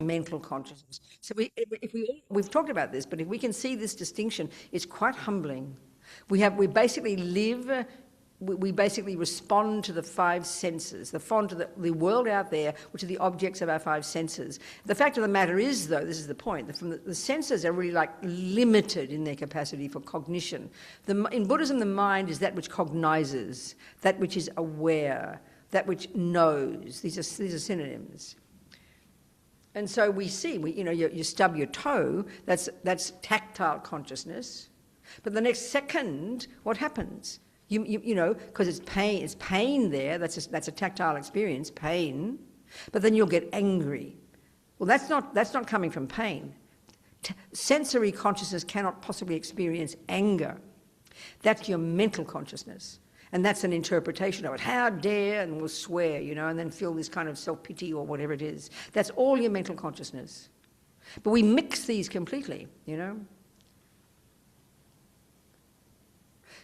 mental consciousness. So we've talked about this, but if we can see this distinction, it's quite humbling. We basically live, we basically respond to the five senses, respond to the world out there, which are the objects of our five senses. The fact of the matter is, though, this is the point, that the senses are really like limited in their capacity for cognition. In Buddhism, the mind is that which cognizes, that which is aware, that which knows. These are synonyms. And so we see, you stub your toe, that's tactile consciousness. But the next second, what happens? Because it's pain there, that's a tactile experience, pain. But then you'll get angry. Well, that's not coming from pain. Sensory consciousness cannot possibly experience anger. That's your mental consciousness. And that's an interpretation of it. How dare, and we'll swear, and then feel this kind of self-pity or whatever it is. That's all your mental consciousness. But we mix these completely,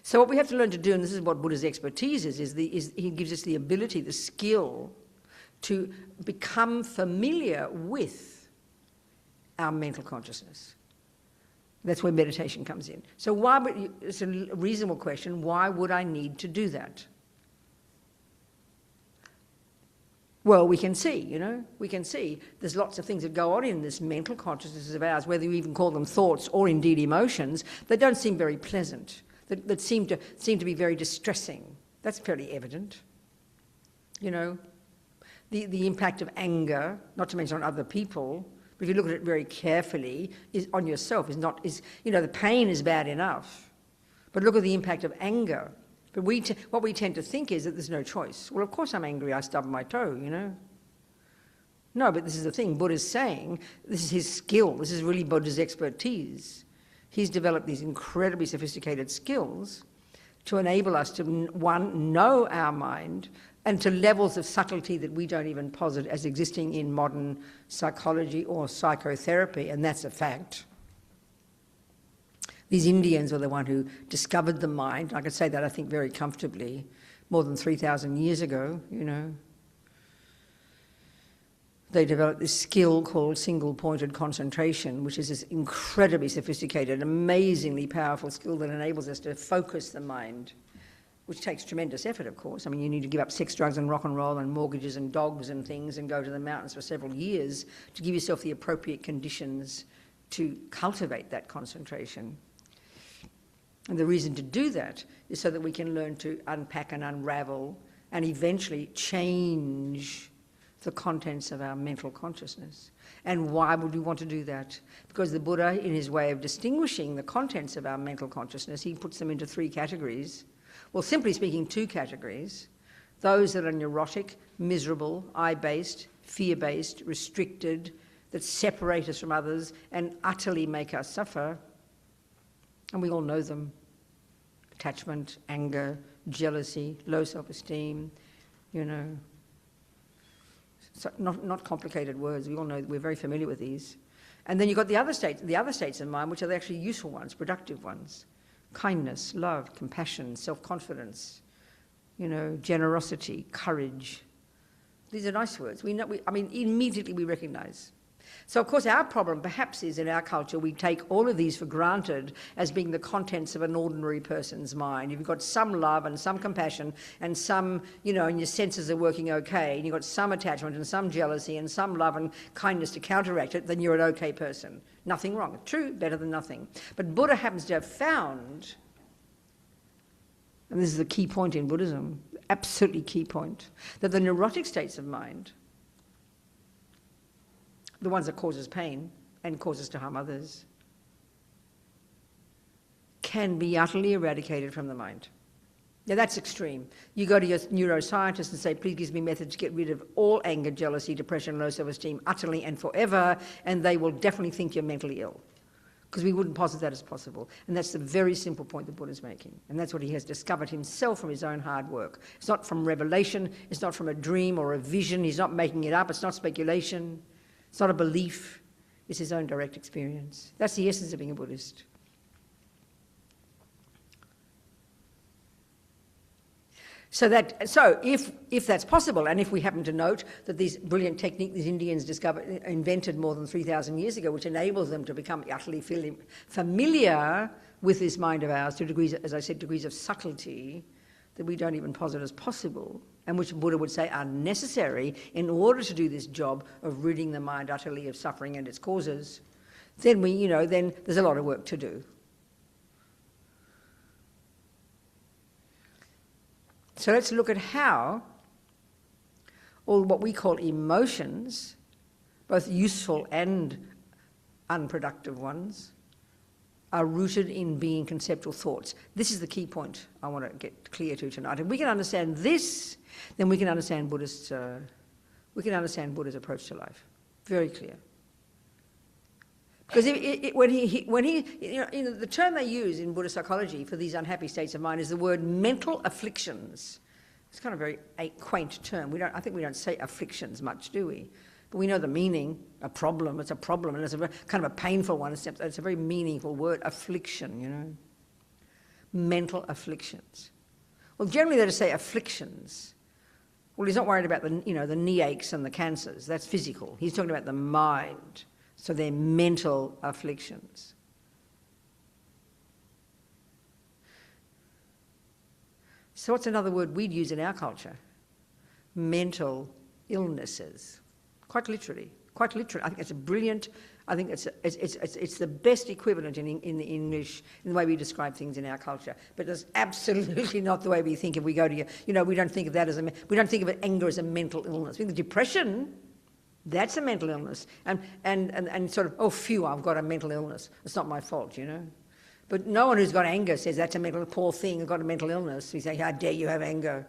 So what we have to learn to do, and this is what Buddha's expertise is he gives us the ability, the skill to become familiar with our mental consciousness. That's where meditation comes in. So it's a reasonable question, why would I need to do that? Well, we can see, we can see there's lots of things that go on in this mental consciousness of ours, whether you even call them thoughts or indeed emotions, that don't seem very pleasant, that seem to be very distressing. That's fairly evident. The impact of anger, not to mention on other people, but if you look at it very carefully, on yourself the pain is bad enough. But look at the impact of anger. But what we tend to think is that there's no choice. Well, of course I'm angry, I stubbed my toe, No, but this is the thing, Buddha's saying, this is his skill, this is really Buddha's expertise. He's developed these incredibly sophisticated skills to enable us to, one, know our mind, and to levels of subtlety that we don't even posit as existing in modern psychology or psychotherapy, and that's a fact. These Indians were the one who discovered the mind. I could say that, I think, very comfortably, more than 3,000 years ago, They developed this skill called single-pointed concentration, which is this incredibly sophisticated, amazingly powerful skill that enables us to focus the mind, which takes tremendous effort, of course. I mean, you need to give up sex, drugs, and rock and roll, and mortgages, and dogs, and things, and go to the mountains for several years to give yourself the appropriate conditions to cultivate that concentration. And the reason to do that is so that we can learn to unpack and unravel and eventually change the contents of our mental consciousness. And why would we want to do that? Because the Buddha, in his way of distinguishing the contents of our mental consciousness, he puts them into three categories. Well, simply speaking, two categories. Those that are neurotic, miserable, I-based, fear-based, restricted, that separate us from others and utterly make us suffer. And we all know them. Attachment, anger, jealousy, low self-esteem, So not complicated words. We all know, we're very familiar with these. And then you've got the other states of mind, which are the actually useful ones, productive ones. Kindness, love, compassion, self-confidence, generosity, courage. These are nice words. Immediately we recognize. So, of course, our problem perhaps is in our culture we take all of these for granted as being the contents of an ordinary person's mind. If you've got some love and some compassion and some, and your senses are working okay, and you've got some attachment and some jealousy and some love and kindness to counteract it, then you're an okay person. Nothing wrong. True, better than nothing. But Buddha happens to have found, and this is the key point in Buddhism, absolutely key point, that the neurotic states of mind, the ones that causes pain and causes to harm others, can be utterly eradicated from the mind. Now that's extreme. You go to your neuroscientist and say, please give me methods to get rid of all anger, jealousy, depression, low self-esteem utterly and forever, and they will definitely think you're mentally ill. Because we wouldn't posit that as possible. And that's the very simple point that Buddha's making. And that's what he has discovered himself from his own hard work. It's not from revelation, it's not from a dream or a vision, he's not making it up, it's not speculation. It's not a belief, it's his own direct experience. That's the essence of being a Buddhist. So if that's possible, and if we happen to note that this brilliant technique these Indians invented more than 3,000 years ago, which enables them to become utterly familiar with this mind of ours to degrees, as I said, degrees of subtlety that we don't even posit as possible, and which Buddha would say are necessary in order to do this job of ridding the mind utterly of suffering and its causes, then then there's a lot of work to do. So let's look at how all what we call emotions, both useful and unproductive ones, are rooted in being conceptual thoughts. This is the key point I want to get clear to tonight. If we can understand this, then we can understand Buddhist Buddha's approach to life. Very clear. Because the term they use in Buddhist psychology for these unhappy states of mind is the word mental afflictions. It's kind of a very quaint term. I think we don't say afflictions much, do we? But we know the meaning. It's a problem, and it's a kind of a painful one. It's a very meaningful word, affliction, Mental afflictions. Well, generally they just say afflictions. Well, he's not worried about the knee aches and the cancers. That's physical. He's talking about the mind. So they're mental afflictions. So what's another word we'd use in our culture? Mental illnesses. Quite literally. I think it's a brilliant, I think it's the best equivalent in the English, in the way we describe things in our culture. But it's absolutely not the way we think if we go to, we don't think of that we don't think of anger as a mental illness. We think of depression, that's a mental illness. And sort of, oh, phew, I've got a mental illness. It's not my fault, But no one who's got anger says that's a mental, poor thing, I've got a mental illness. We say, how dare you have anger?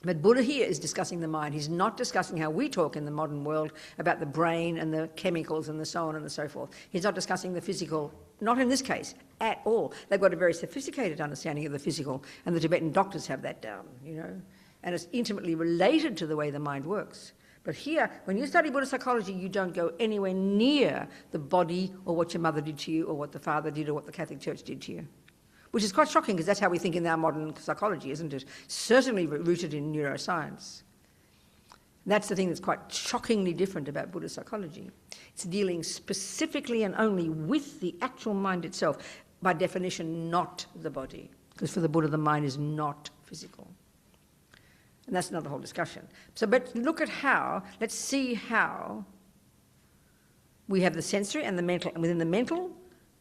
But Buddha here is discussing the mind. He's not discussing how we talk in the modern world about the brain and the chemicals and the so on and the so forth. He's not discussing the physical, not in this case, at all. They've got a very sophisticated understanding of the physical, and the Tibetan doctors have that down, And it's intimately related to the way the mind works. But here, when you study Buddhist psychology, you don't go anywhere near the body or what your mother did to you or what the father did or what the Catholic Church did to you. Which is quite shocking because that's how we think in our modern psychology, isn't it? Certainly rooted in neuroscience. And that's the thing that's quite shockingly different about Buddhist psychology. It's dealing specifically and only with the actual mind itself, by definition not the body. Because for the Buddha, the mind is not physical. And that's another whole discussion. So, but look at let's see how we have the sensory and the mental. And within the mental,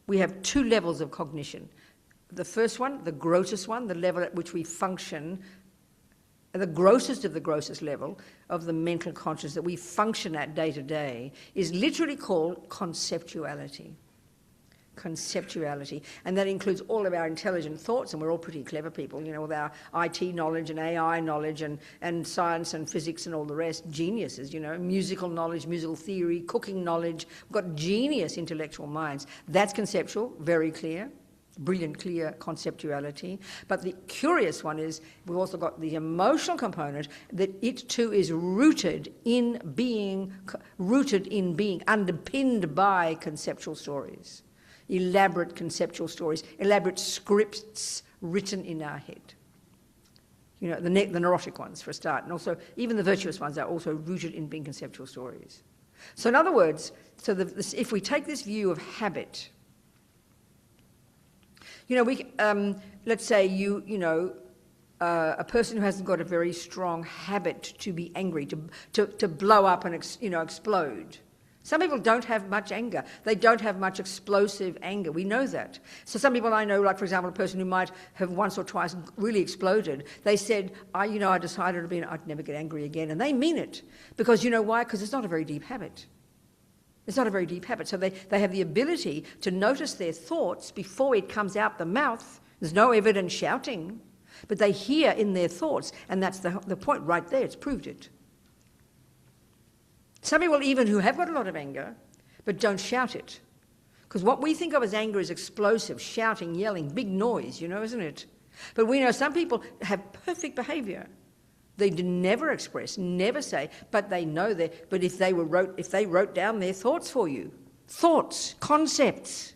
we have two levels of cognition. The first one, the grossest one, the level at which we function, the grossest of the grossest level of the mental consciousness that we function at day to day, is literally called conceptuality. Conceptuality. And that includes all of our intelligent thoughts, and we're all pretty clever people, with our IT knowledge and AI knowledge and science and physics and all the rest, geniuses, musical knowledge, musical theory, cooking knowledge. We've got genius intellectual minds. That's conceptual, very clear. Brilliant, clear conceptuality. But the curious one is we've also got the emotional component, that it too is rooted in being, underpinned by conceptual stories. Elaborate conceptual stories, elaborate scripts written in our head. The neurotic ones for a start, and also even the virtuous ones are also rooted in being conceptual stories. So in other words, if we take this view of habit, let's say a person who hasn't got a very strong habit to be angry, to blow up and explode. Some people don't have much anger. They don't have much explosive anger. We know that. So some people I know, like for example, a person who might have once or twice really exploded, they said, I decided I'd never get angry again. And they mean it. Because you know why? Because it's not a very deep habit. It's not a very deep habit. So they have the ability to notice their thoughts before it comes out the mouth. There's no evidence shouting, but they hear in their thoughts, and that's the point right there. It's proved it. Some people even who have got a lot of anger, but don't shout it. Because what we think of as anger is explosive, shouting, yelling, big noise, isn't it? But we know some people have perfect behaviour. They never express, never say, but they know that. But if they wrote down their thoughts for you, thoughts, concepts,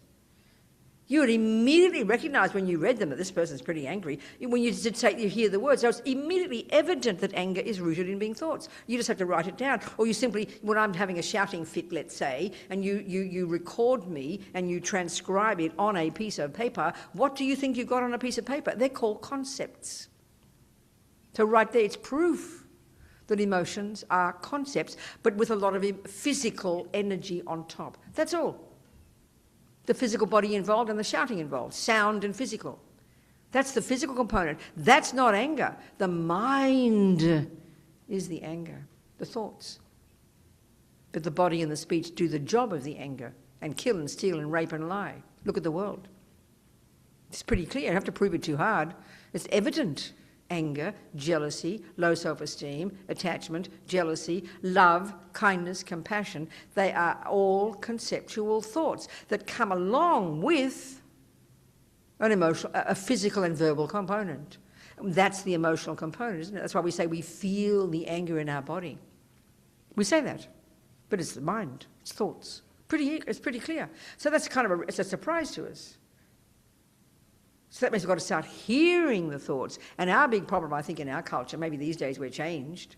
You would immediately recognise when you read them that this person's pretty angry. When you hear the words, so it's immediately evident that anger is rooted in being thoughts. You just have to write it down. Or you simply, when I'm having a shouting fit, let's say, and you record me and you transcribe it on a piece of paper, what do you think you got on a piece of paper? They're called concepts. So right there, it's proof that emotions are concepts, but with a lot of physical energy on top. That's all. The physical body involved and the shouting involved, sound and physical. That's the physical component. That's not anger. The mind is the anger, the thoughts. But the body and the speech do the job of the anger and kill and steal and rape and lie. Look at the world. It's pretty clear. You don't have to prove it too hard. It's evident. Anger, jealousy, low self-esteem, attachment, jealousy, love, kindness, compassion, they are all conceptual thoughts that come along with an emotional, a physical and verbal component. That's the emotional component, isn't it? That's why we say we feel the anger in our body. We say that, but it's the mind, it's thoughts. It's pretty clear. So that's kind of it's a surprise to us. So that means we've got to start hearing the thoughts. And our big problem, I think, in our culture, maybe these days we're changed,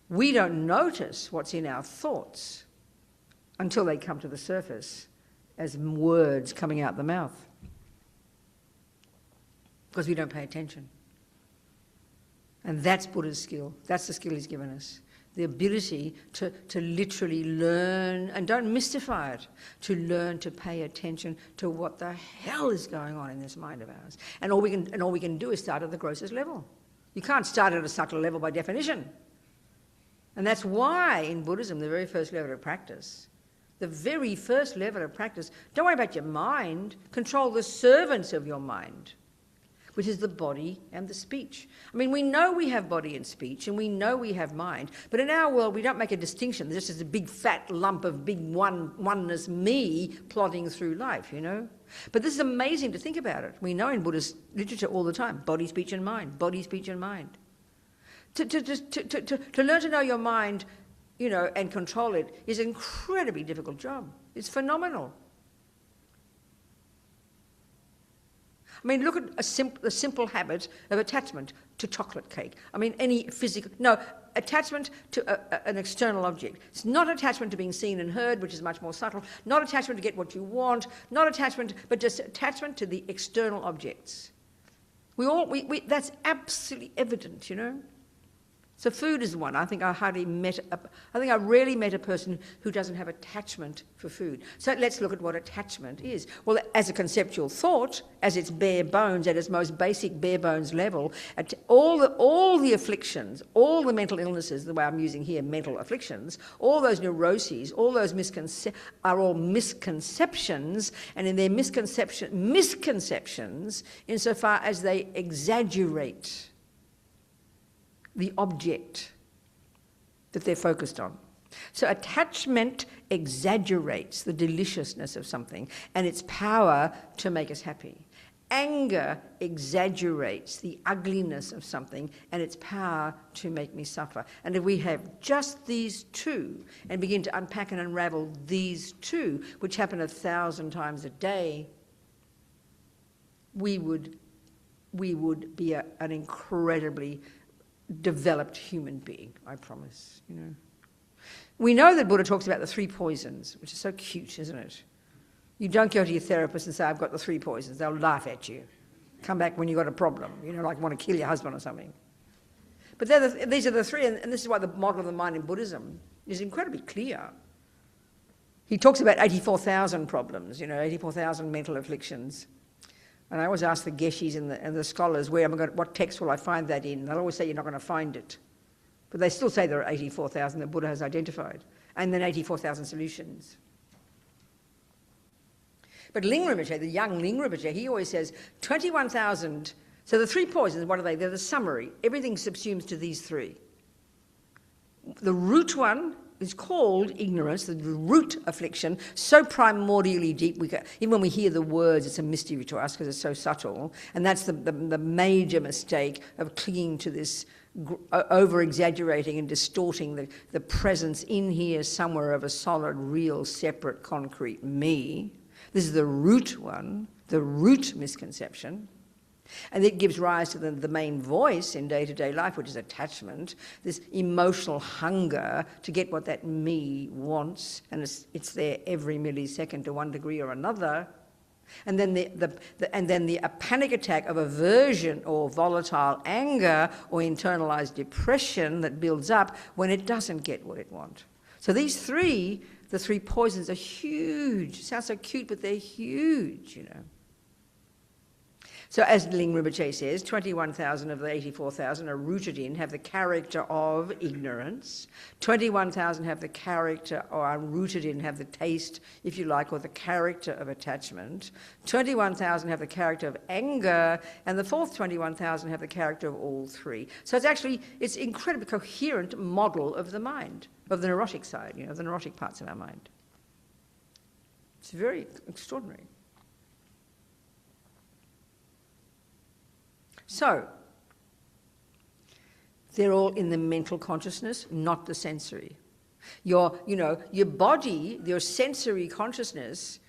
we don't notice what's in our thoughts until they come to the surface as words coming out the mouth. Because we don't pay attention. And that's Buddha's skill. That's the skill he's given us. The ability to literally learn, and don't mystify it, to learn to pay attention to what the hell is going on in this mind of ours. And all we can do is start at the grossest level. You can't start at a subtle level by definition. And that's why in Buddhism, the very first level of practice, don't worry about your mind, control the servants of your mind, which is the body and the speech. I mean, we know we have body and speech, and we know we have mind, but in our world we don't make a distinction. There's just a big fat lump of big oneness me plodding through life, you know? But this is amazing to think about it. We know in Buddhist literature all the time, body, speech and mind, body, speech and mind. To learn to know your mind, you know, and control it is an incredibly difficult job. It's phenomenal. I mean, look at the simple habit of attachment to chocolate cake. I mean, attachment to an external object. It's not attachment to being seen and heard, which is much more subtle. Not attachment to get what you want. Not attachment, but just attachment to the external objects. That's absolutely evident, you know. So food is one. I think I rarely met a person who doesn't have attachment for food. So let's look at what attachment is. Well, as a conceptual thought, as its bare bones, at its most basic bare bones level, all the afflictions, all the mental illnesses, the way I'm using here, mental afflictions, all those neuroses, all those are all misconceptions, and in their misconceptions, insofar as they exaggerate the object that they're focused on. So attachment exaggerates the deliciousness of something and its power to make us happy. Anger exaggerates the ugliness of something and its power to make me suffer. And if we have just these two and begin to unpack and unravel these two, which happen 1,000 times a day, we would be an incredibly developed human being, I promise, you know. We know that Buddha talks about the 3 poisons, which is so cute, isn't it? You don't go to your therapist and say, I've got the 3 poisons. They'll laugh at you. Come back when you've got a problem, you know, like want to kill your husband or something. But these are the 3, and this is why the model of the mind in Buddhism is incredibly clear. He talks about 84,000 problems, you know, 84,000 mental afflictions. And I always ask the geshis and the scholars, what text will I find that in? And they'll always say you're not going to find it. But they still say there are 84,000 that Buddha has identified, and then 84,000 solutions. But Ling Rinpoche, the young Ling Rinpoche, he always says 21,000. So the 3 poisons, what are they? They're the summary. Everything subsumes to these 3. The root one is called ignorance, the root affliction, so primordially deep. Even when we hear the words, it's a mystery to us because it's so subtle. And that's the major mistake of clinging to this, over-exaggerating and distorting the presence in here somewhere of a solid, real, separate, concrete me. This is the root one, the root misconception. And it gives rise to the main voice in day-to-day life, which is attachment, this emotional hunger to get what that me wants, and it's there every millisecond to one degree or another. And then a panic attack of aversion or volatile anger or internalized depression that builds up when it doesn't get what it wants. So these three, the three poisons, are huge. Sounds so cute, but they're huge, you know. So as Ling Rinpoche says, 21,000 of the 84,000 are rooted in, have the character of ignorance. 21,000 have the character, or are rooted in, have the taste, if you like, or the character of attachment. 21,000 have the character of anger, and the fourth 21,000 have the character of all three. So it's incredibly coherent model of the mind, of the neurotic side, you know, the neurotic parts of our mind. It's very extraordinary. So, they're all in the mental consciousness, not the sensory. Your body, your sensory consciousness,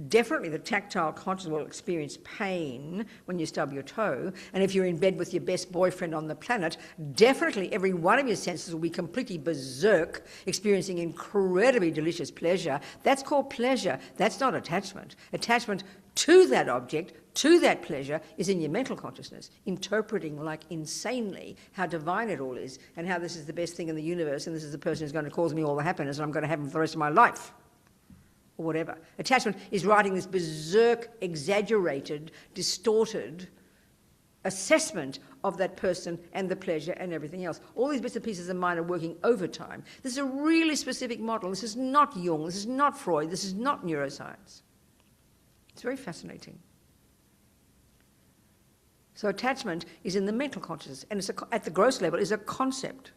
definitely the tactile consciousness will experience pain when you stub your toe. And if you're in bed with your best boyfriend on the planet, definitely every one of your senses will be completely berserk, experiencing incredibly delicious pleasure. That's called pleasure. That's not attachment. Attachment to that object, to that pleasure, is in your mental consciousness, interpreting like insanely how divine it all is and how this is the best thing in the universe and this is the person who's going to cause me all the happiness and I'm going to have him for the rest of my life, or whatever. Attachment is writing this berserk, exaggerated, distorted assessment of that person and the pleasure and everything else. All these bits and pieces of mind are working overtime. This is a really specific model. This is not Jung, this is not Freud, this is not neuroscience. It's very fascinating. So attachment is in the mental consciousness, and at the gross level is a concept.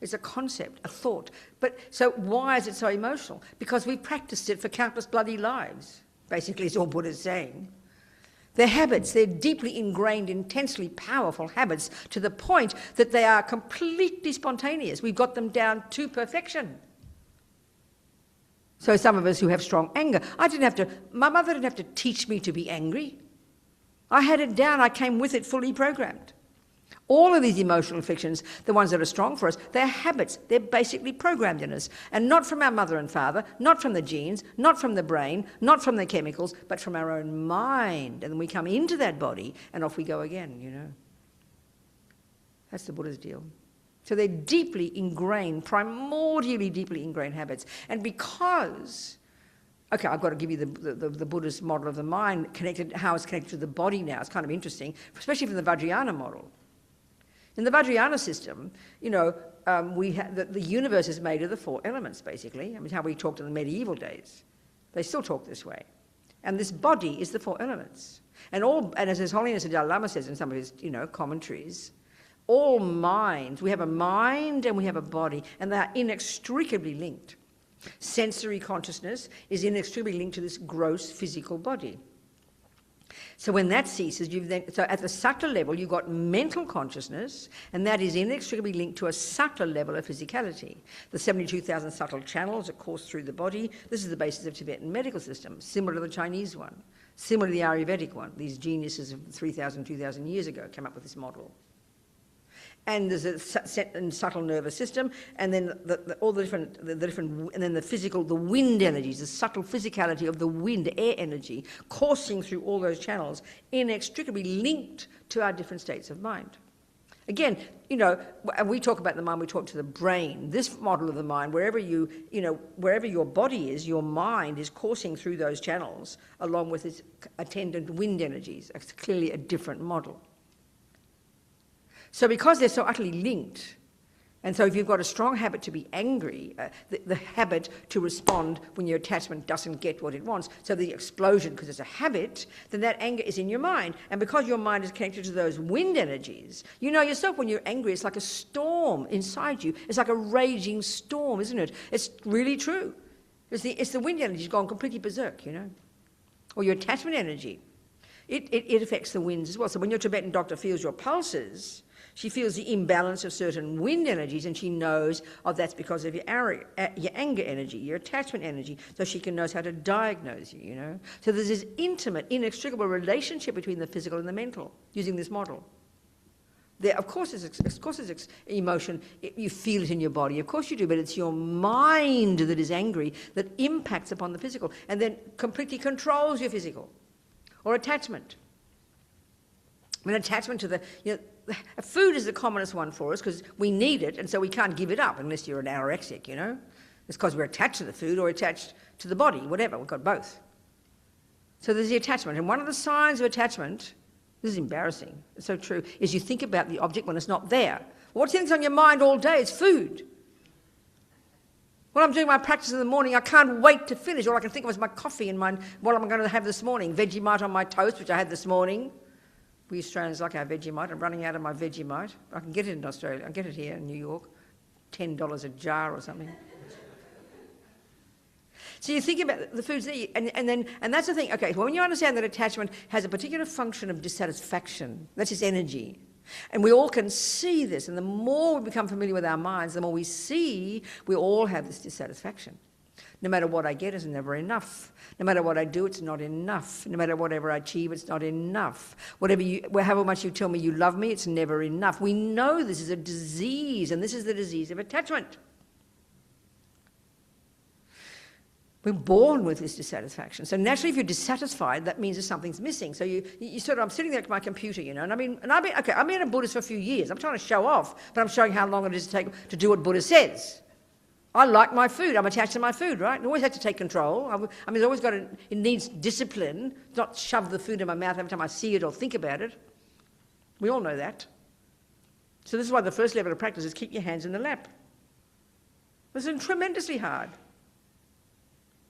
It's a concept, a thought. But so why is it so emotional? Because we practiced it for countless bloody lives, basically is all Buddha's saying. They're habits, they're deeply ingrained, intensely powerful habits to the point that they are completely spontaneous. We've got them down to perfection. So some of us who have strong anger, my mother didn't have to teach me to be angry. I had it down, I came with it fully programmed. All of these emotional afflictions, the ones that are strong for us, they're habits, they're basically programmed in us. And not from our mother and father, not from the genes, not from the brain, not from the chemicals, but from our own mind. And then we come into that body and off we go again, you know. That's the Buddha's deal. So they're deeply ingrained, primordially deeply ingrained habits. And because, okay, I've got to give you the Buddhist model of the mind, how it's connected to the body now. It's kind of interesting, especially from the Vajrayana model. In the Vajrayana system, you know, the universe is made of the four elements, basically. I mean, how we talked in the medieval days. They still talk this way. And this body is the four elements. And as His Holiness the Dalai Lama says in some of his, you know, commentaries, all minds, we have a mind and we have a body, and they are inextricably linked. Sensory consciousness is inextricably linked to this gross physical body. So when that ceases, so at the subtle level, you've got mental consciousness, and that is inextricably linked to a subtle level of physicality. The 72,000 subtle channels that course through the body, this is the basis of Tibetan medical system, similar to the Chinese one, similar to the Ayurvedic one. These geniuses of 3,000, 2,000 years ago came up with this model. And there's a set and subtle nervous system, and then all the different, and then the physical, the wind energies, the subtle physicality of the wind, air energy, coursing through all those channels, inextricably linked to our different states of mind. Again, you know, and we talk about the mind, we talk to the brain. This model of the mind, wherever your body is, your mind is coursing through those channels, along with its attendant wind energies. It's clearly a different model. So because they're so utterly linked, and so if you've got a strong habit to be angry, the habit to respond when your attachment doesn't get what it wants, so the explosion, because it's a habit, then that anger is in your mind. And because your mind is connected to those wind energies, you know yourself when you're angry, it's like a storm inside you. It's like a raging storm, isn't it? It's really true. It's the wind energy gone completely berserk, you know. Or your attachment energy. It affects the winds as well. So when your Tibetan doctor feels your pulses, She feels the imbalance of certain wind energies, and she knows, oh, that's because of your anger energy, your attachment energy, so she knows how to diagnose you, you know. So there's this intimate, inextricable relationship between the physical and the mental, using this model. There, of course, it's emotion. You feel it in your body. Of course you do, but it's your mind that is angry that impacts upon the physical and then completely controls your physical. Or attachment. I mean, attachment to the, you know, food is the commonest one for us because we need it, and so we can't give it up unless you're an anorexic, you know. It's because we're attached to the food or attached to the body, whatever. We've got both. So there's the attachment. And one of the signs of attachment, this is embarrassing, it's so true, is you think about the object when it's not there. What's the thing that's on your mind all day? It's food. When I'm doing my practice in the morning, I can't wait to finish. All I can think of is my coffee and what am I going to have this morning? Vegemite on my toast, which I had this morning. We Australians like our Vegemite. I'm running out of my Vegemite. I can get it in Australia. I can get it here in New York. $10 a jar or something. So you think about the foods there, and that's the thing. Okay, well, when you understand that attachment has a particular function of dissatisfaction, that's its energy. And we all can see this, and the more we become familiar with our minds, the more we see we all have this dissatisfaction. No matter what I get, it's never enough. No matter what I do, it's not enough. No matter whatever I achieve, it's not enough. However much you tell me you love me, it's never enough. We know this is a disease, and this is the disease of attachment. We're born with this dissatisfaction. So naturally, if you're dissatisfied, that means that something's missing. So you sort of, I'm sitting there at my computer, you know, and I've been a Buddhist for a few years. I'm trying to show off, but I'm showing how long it is to take to do what Buddha says. I like my food. I'm attached to my food, right? I always have to take control. I mean, it's always it needs discipline, not shove the food in my mouth every time I see it or think about it. We all know that. So this is why the first level of practice is keep your hands in the lap. This is tremendously hard,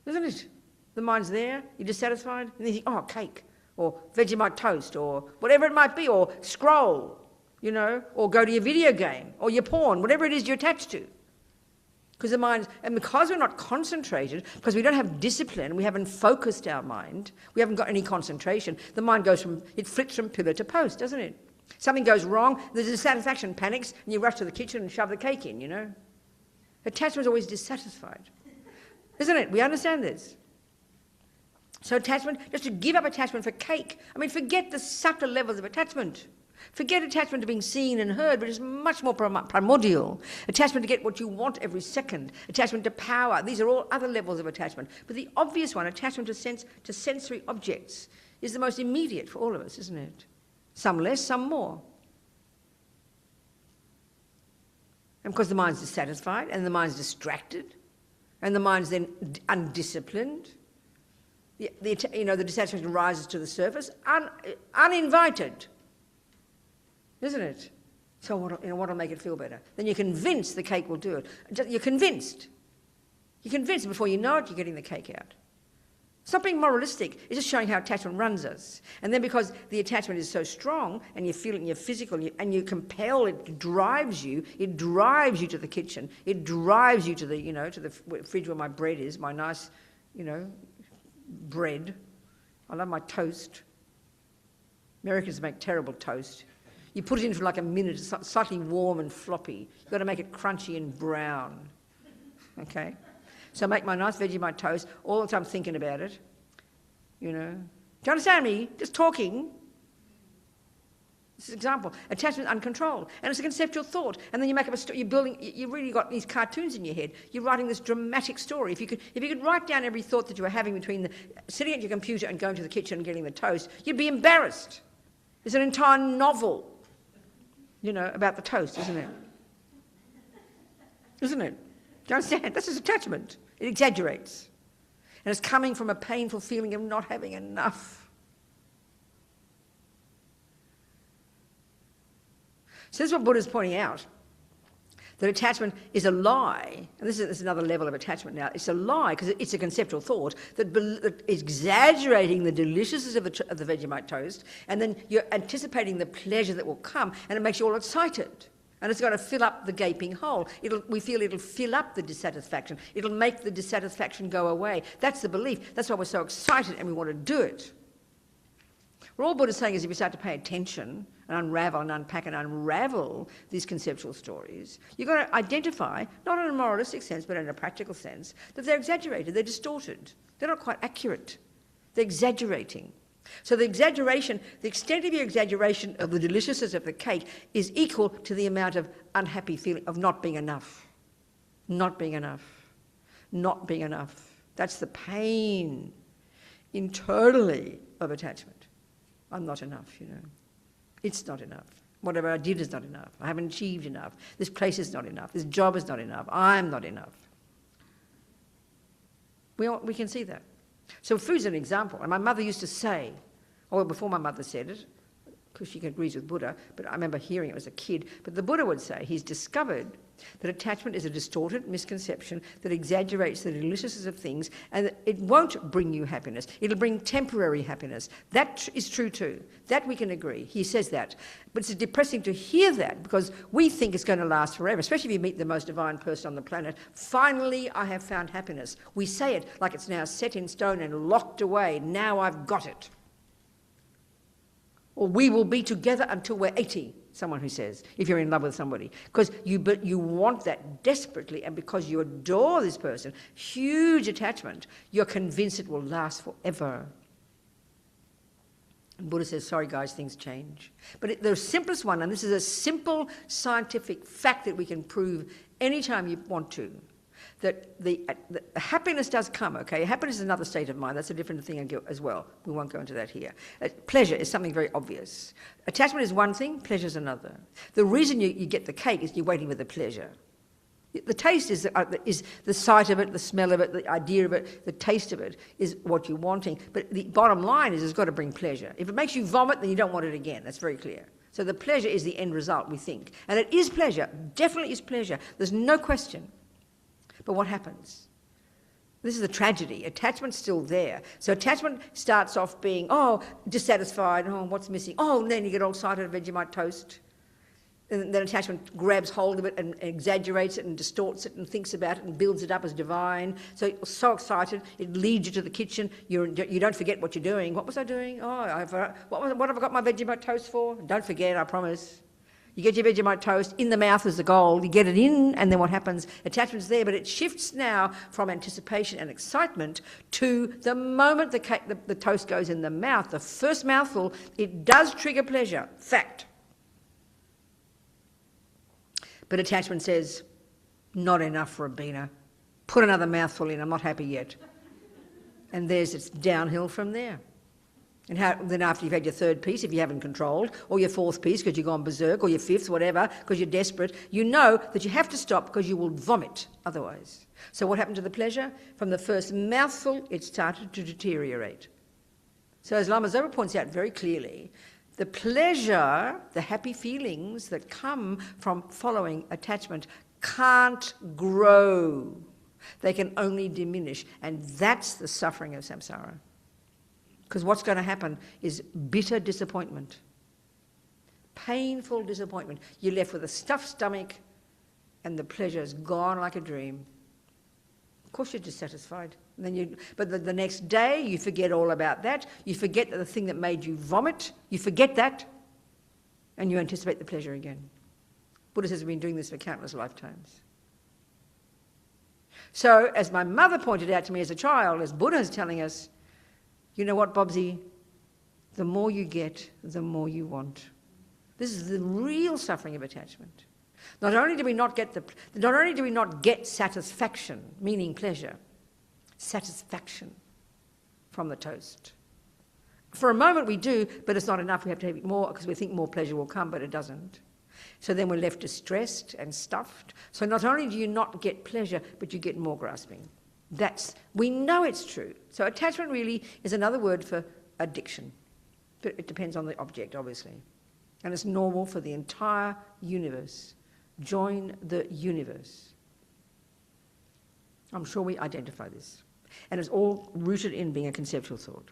isn't it? The mind's there, you're dissatisfied, and then you think, oh, cake, or Vegemite toast, or whatever it might be, or scroll, you know, or go to your video game, or your porn, whatever it is you're attached to. Because the mind, and because we're not concentrated, because we don't have discipline, we haven't focused our mind, we haven't got any concentration, the mind it flips from pillar to post, doesn't it? Something goes wrong, there's dissatisfaction, panics, and you rush to the kitchen and shove the cake in, you know. Attachment is always dissatisfied. Isn't it? We understand this. So attachment, just to give up attachment for cake, I mean, forget the subtle levels of attachment. Forget attachment to being seen and heard, which is much more primordial. Attachment to get what you want every second. Attachment to power. These are all other levels of attachment. But the obvious one, attachment to sensory objects, is the most immediate for all of us, isn't it? Some less, some more. And because the mind's dissatisfied, and the mind's distracted, and the mind's then undisciplined, the dissatisfaction rises to the surface, uninvited. Isn't it? So what'll make it feel better? Then you're convinced the cake will do it. You're convinced. You're convinced before you know it, you're getting the cake out. It's not being moralistic. It's just showing how attachment runs us. And then because the attachment is so strong and you feel it in your physical and you compel, it drives you to the kitchen. It drives you to the fridge where my bread is, my nice, bread. I love my toast. Americans make terrible toast. You put it in for like a minute, it's slightly warm and floppy. You've got to make it crunchy and brown. Okay? So I make my nice Vegemite toast all the time thinking about it. You know? Do you understand me? Just talking. This is an example. Attachment uncontrolled. And it's a conceptual thought. And then you make up a story. You've really got these cartoons in your head. You're writing this dramatic story. If you could write down every thought that you were having between sitting at your computer and going to the kitchen and getting the toast, you'd be embarrassed. It's an entire novel, about the toast, isn't it? Isn't it? Do you understand? This is attachment. It exaggerates. And it's coming from a painful feeling of not having enough. So this is what Buddha's pointing out, that attachment is a lie. And this is another level of attachment now. It's a lie because it's a conceptual thought that is exaggerating the deliciousness of the Vegemite toast, and then you're anticipating the pleasure that will come, and it makes you all excited. And it's got to fill up the gaping hole. We feel it'll fill up the dissatisfaction. It'll make the dissatisfaction go away. That's the belief. That's why we're so excited and we want to do it. What all Buddha's saying is if you start to pay attention and unravel and unpack and unravel these conceptual stories, you've got to identify, not in a moralistic sense, but in a practical sense, that they're exaggerated, they're distorted, they're not quite accurate, they're exaggerating. So the exaggeration, the extent of your exaggeration of the deliciousness of the cake is equal to the amount of unhappy feeling of not being enough. Not being enough. Not being enough. That's the pain internally of attachment. I'm not enough, you know. It's not enough. Whatever I did is not enough. I haven't achieved enough. This place is not enough. This job is not enough. I'm not enough. We can see that. So food's an example. And my mother used to say, or before my mother said it, because she agrees with Buddha, but I remember hearing it as a kid, but the Buddha would say he's discovered that attachment is a distorted misconception that exaggerates the deliciousness of things, and that it won't bring you happiness. It'll bring temporary happiness. That is true too. That we can agree. He says that. But it's depressing to hear that because we think it's going to last forever, especially if you meet the most divine person on the planet. Finally, I have found happiness. We say it like it's now set in stone and locked away. Now I've got it. Or we will be together until we're 80, someone who says, if you're in love with somebody. Because you want that desperately, and because you adore this person, huge attachment, you're convinced it will last forever. And Buddha says, sorry guys, things change. But the simplest one, and this is a simple scientific fact that we can prove anytime you want to, that the happiness does come, okay? Happiness is another state of mind. That's a different thing as well. We won't go into that here. Pleasure is something very obvious. Attachment is one thing, pleasure is another. The reason you get the cake is you're waiting for the pleasure. The taste is the sight of it, the smell of it, the idea of it, the taste of it is what you're wanting. But the bottom line is it's got to bring pleasure. If it makes you vomit, then you don't want it again. That's very clear. So the pleasure is the end result, we think. And it is pleasure, definitely is pleasure. There's no question. But what happens? This is a tragedy. Attachment's still there. So attachment starts off being, dissatisfied, what's missing? And then you get all excited of Vegemite toast. And then attachment grabs hold of it and exaggerates it and distorts it and thinks about it and builds it up as divine. So excited, it leads you to the kitchen. You don't forget what you're doing. What was I doing? What have I got my Vegemite toast for? Don't forget, I promise. You get your Vegemite toast, in the mouth is the goal, you get it in, and then what happens? Attachment's there, but it shifts now from anticipation and excitement to the moment the toast goes in the mouth, the first mouthful, it does trigger pleasure, fact. But attachment says, not enough, Robina. Put another mouthful in, I'm not happy yet. And it's downhill from there. And then after you've had your third piece, if you haven't controlled, or your fourth piece because you've gone berserk, or your fifth, whatever, because you're desperate, you know that you have to stop because you will vomit otherwise. So what happened to the pleasure? From the first mouthful, it started to deteriorate. So as Lama Zopa points out very clearly, the pleasure, the happy feelings that come from following attachment can't grow. They can only diminish. And that's the suffering of samsara. Because what's going to happen is bitter disappointment, painful disappointment. You're left with a stuffed stomach and the pleasure's gone like a dream. Of course you're dissatisfied. But the next day you forget all about that. You forget the thing that made you vomit. You forget that and you anticipate the pleasure again. Buddha says we've been doing this for countless lifetimes. So as my mother pointed out to me as a child, as Buddha is telling us, you know what, Bobsy? The more you get, the more you want. This is the real suffering of attachment. Not only do we not get satisfaction, meaning pleasure, satisfaction from the toast. For a moment we do, but it's not enough. We have to have more because we think more pleasure will come, but it doesn't. So then we're left distressed and stuffed. So not only do you not get pleasure, but you get more grasping. We know it's true. So attachment really is another word for addiction. But it depends on the object, obviously. And it's normal for the entire universe. Join the universe. I'm sure we identify this. And it's all rooted in being a conceptual thought.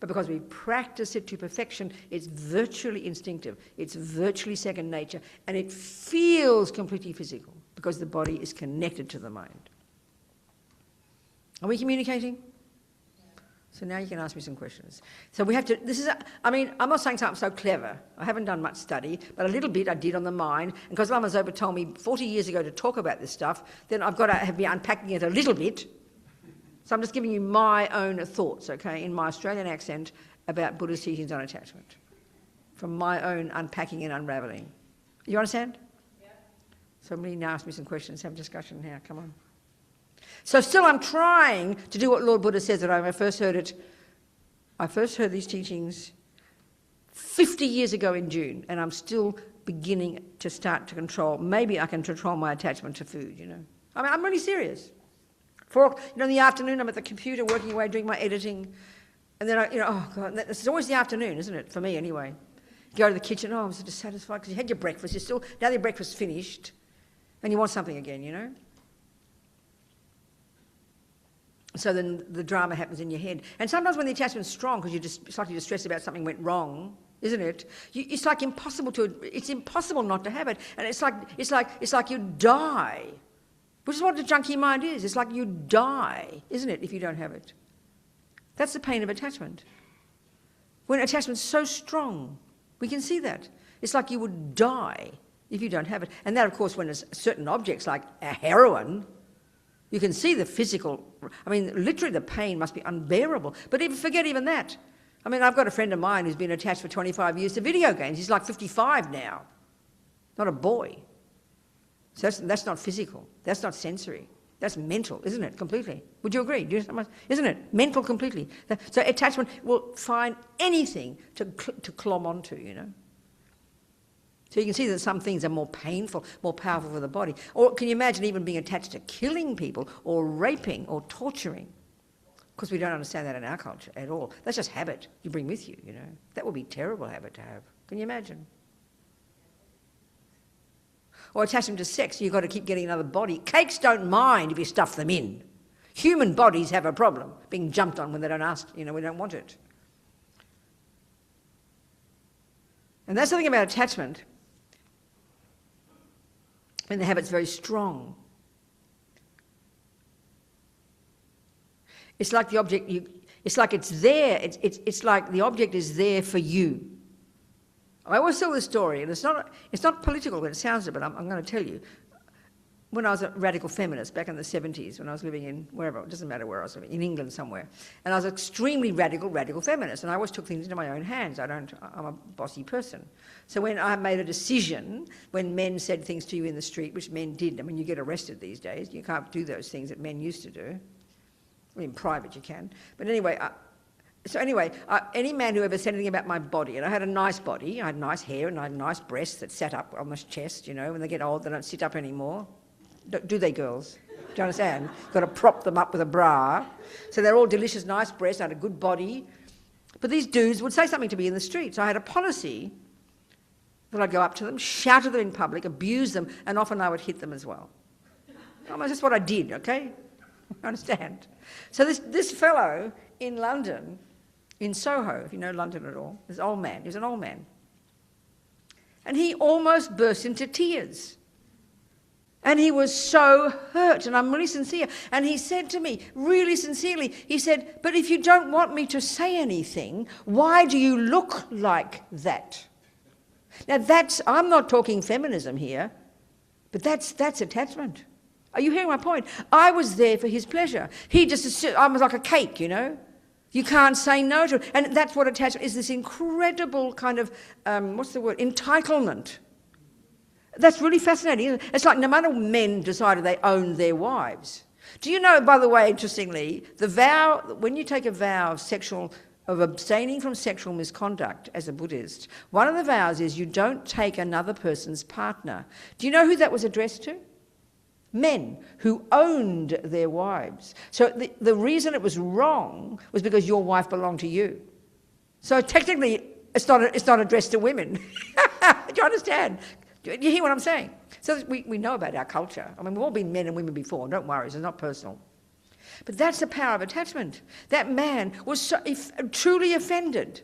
But because we practice it to perfection, it's virtually instinctive. It's virtually second nature. And it feels completely physical because the body is connected to the mind. Are we communicating? So now you can ask me some questions. So we have to, I'm not saying something so clever. I haven't done much study, but a little bit I did on the mind. And because Lama Zopa told me 40 years ago to talk about this stuff, then I've got to be unpacking it a little bit. So I'm just giving you my own thoughts, okay, in my Australian accent about Buddhist teachings on attachment, from my own unpacking and unraveling. You understand? Yeah. Somebody now ask me some questions, have a discussion now, come on. So still I'm trying to do what Lord Buddha says that I first heard these teachings 50 years ago in June, and I'm still beginning to start to control. Maybe I can control my attachment to food, you know. I mean, I'm really serious. In the afternoon I'm at the computer working away, doing my editing, and then oh God, it's always the afternoon, isn't it? For me anyway. You go to the kitchen, I'm so dissatisfied because you had your breakfast, now your breakfast's finished, and you want something again, you know. So then the drama happens in your head. And sometimes when the attachment's strong, because it's like you're stressed about something went wrong, isn't it? It's like it's impossible not to have it. And it's like you die, which is what the junkie mind is. It's like you die, isn't it, if you don't have it? That's the pain of attachment. When attachment's so strong, we can see that. It's like you would die if you don't have it. And that, of course, when there's certain objects like a heroin, you can see the physical, literally the pain must be unbearable. But forget even that. I've got a friend of mine who's been attached for 25 years to video games. He's like 55 now. Not a boy. So that's not physical. That's not sensory. That's mental, isn't it? Completely. Would you agree? Isn't it? Mental completely. So attachment will find anything to clomb onto, you know. So you can see that some things are more painful, more powerful for the body. Or can you imagine even being attached to killing people or raping or torturing? Of course, we don't understand that in our culture at all. That's just habit you bring with you, you know. That would be a terrible habit to have. Can you imagine? Or attachment to sex, you've got to keep getting another body. Cakes don't mind if you stuff them in. Human bodies have a problem being jumped on when they don't ask, we don't want it. And that's the thing about attachment. When the habit's very strong. It's like the object, it's like it's there, it's like the object is there for you. I always tell this story, and it's not political, but it sounds it, but I'm going to tell you. When I was a radical feminist back in the 70s, when I was living in wherever, it doesn't matter where I was living, in England somewhere, and I was an extremely radical feminist, and I always took things into my own hands. I'm a bossy person. So when I made a decision, when men said things to you in the street, which men did, you get arrested these days, you can't do those things that men used to do. In private you can. But anyway, any man who ever said anything about my body, and I had a nice body, I had nice hair and I had nice breasts that sat up on my chest, when they get old they don't sit up anymore. Do they, girls? Do you understand? Got to prop them up with a bra. So they're all delicious, nice breasts, I had a good body. But these dudes would say something to me in the street. So I had a policy that I'd go up to them, shout at them in public, abuse them, and often I would hit them as well. That's just what I did, okay? Understand? So this fellow in London, in Soho, if you know London at all, this old man, he was an old man. And he almost burst into tears. And he was so hurt, and I'm really sincere. And he said to me, really sincerely, he said, but if you don't want me to say anything, why do you look like that? Now I'm not talking feminism here, but that's attachment. Are you hearing my point? I was there for his pleasure. I was like a cake, You can't say no to it. And that's what attachment is, this incredible kind of, entitlement. That's really fascinating, isn't it? It's like no matter men decided they owned their wives. Do you know, by the way, interestingly, when you take a vow of abstaining from sexual misconduct as a Buddhist, one of the vows is you don't take another person's partner. Do you know who that was addressed to? Men who owned their wives. So the reason it was wrong was because your wife belonged to you. So technically, it's not addressed to women. Do you understand? Do you hear what I'm saying? So we know about our culture. We've all been men and women before. Don't worry, it's not personal. But that's the power of attachment. That man was truly offended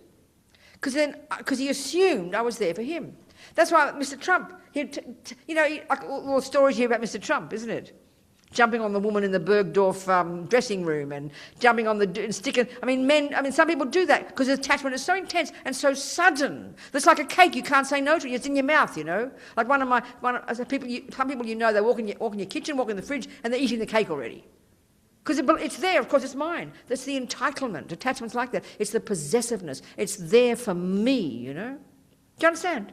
because he assumed I was there for him. That's why Mr. Trump, all the stories here about Mr. Trump, isn't it? jumping on the woman in the Bergdorf dressing room and jumping on the sticking. Some people do that because the attachment is so intense and so sudden. It's like a cake, you can't say no to it. It's in your mouth, you know. Like some people you know, they walk in your kitchen, walk in the fridge, and they're eating the cake already. Because it's there, of course, it's mine. That's the entitlement. Attachment's like that. It's the possessiveness. It's there for me, you know. Do you understand?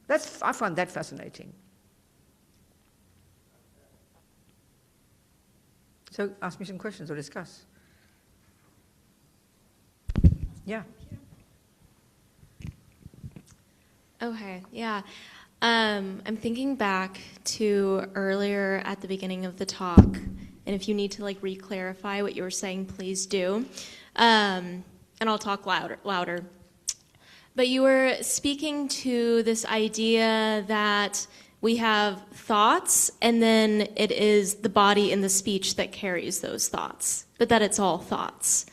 I find that fascinating. So ask me some questions or discuss. Yeah. Okay, yeah. I'm thinking back to earlier at the beginning of the talk, and if you need to re-clarify what you were saying, please do. And I'll talk louder. But you were speaking to this idea that we have thoughts, and then it is the body and the speech that carries those thoughts, but that it's all thoughts.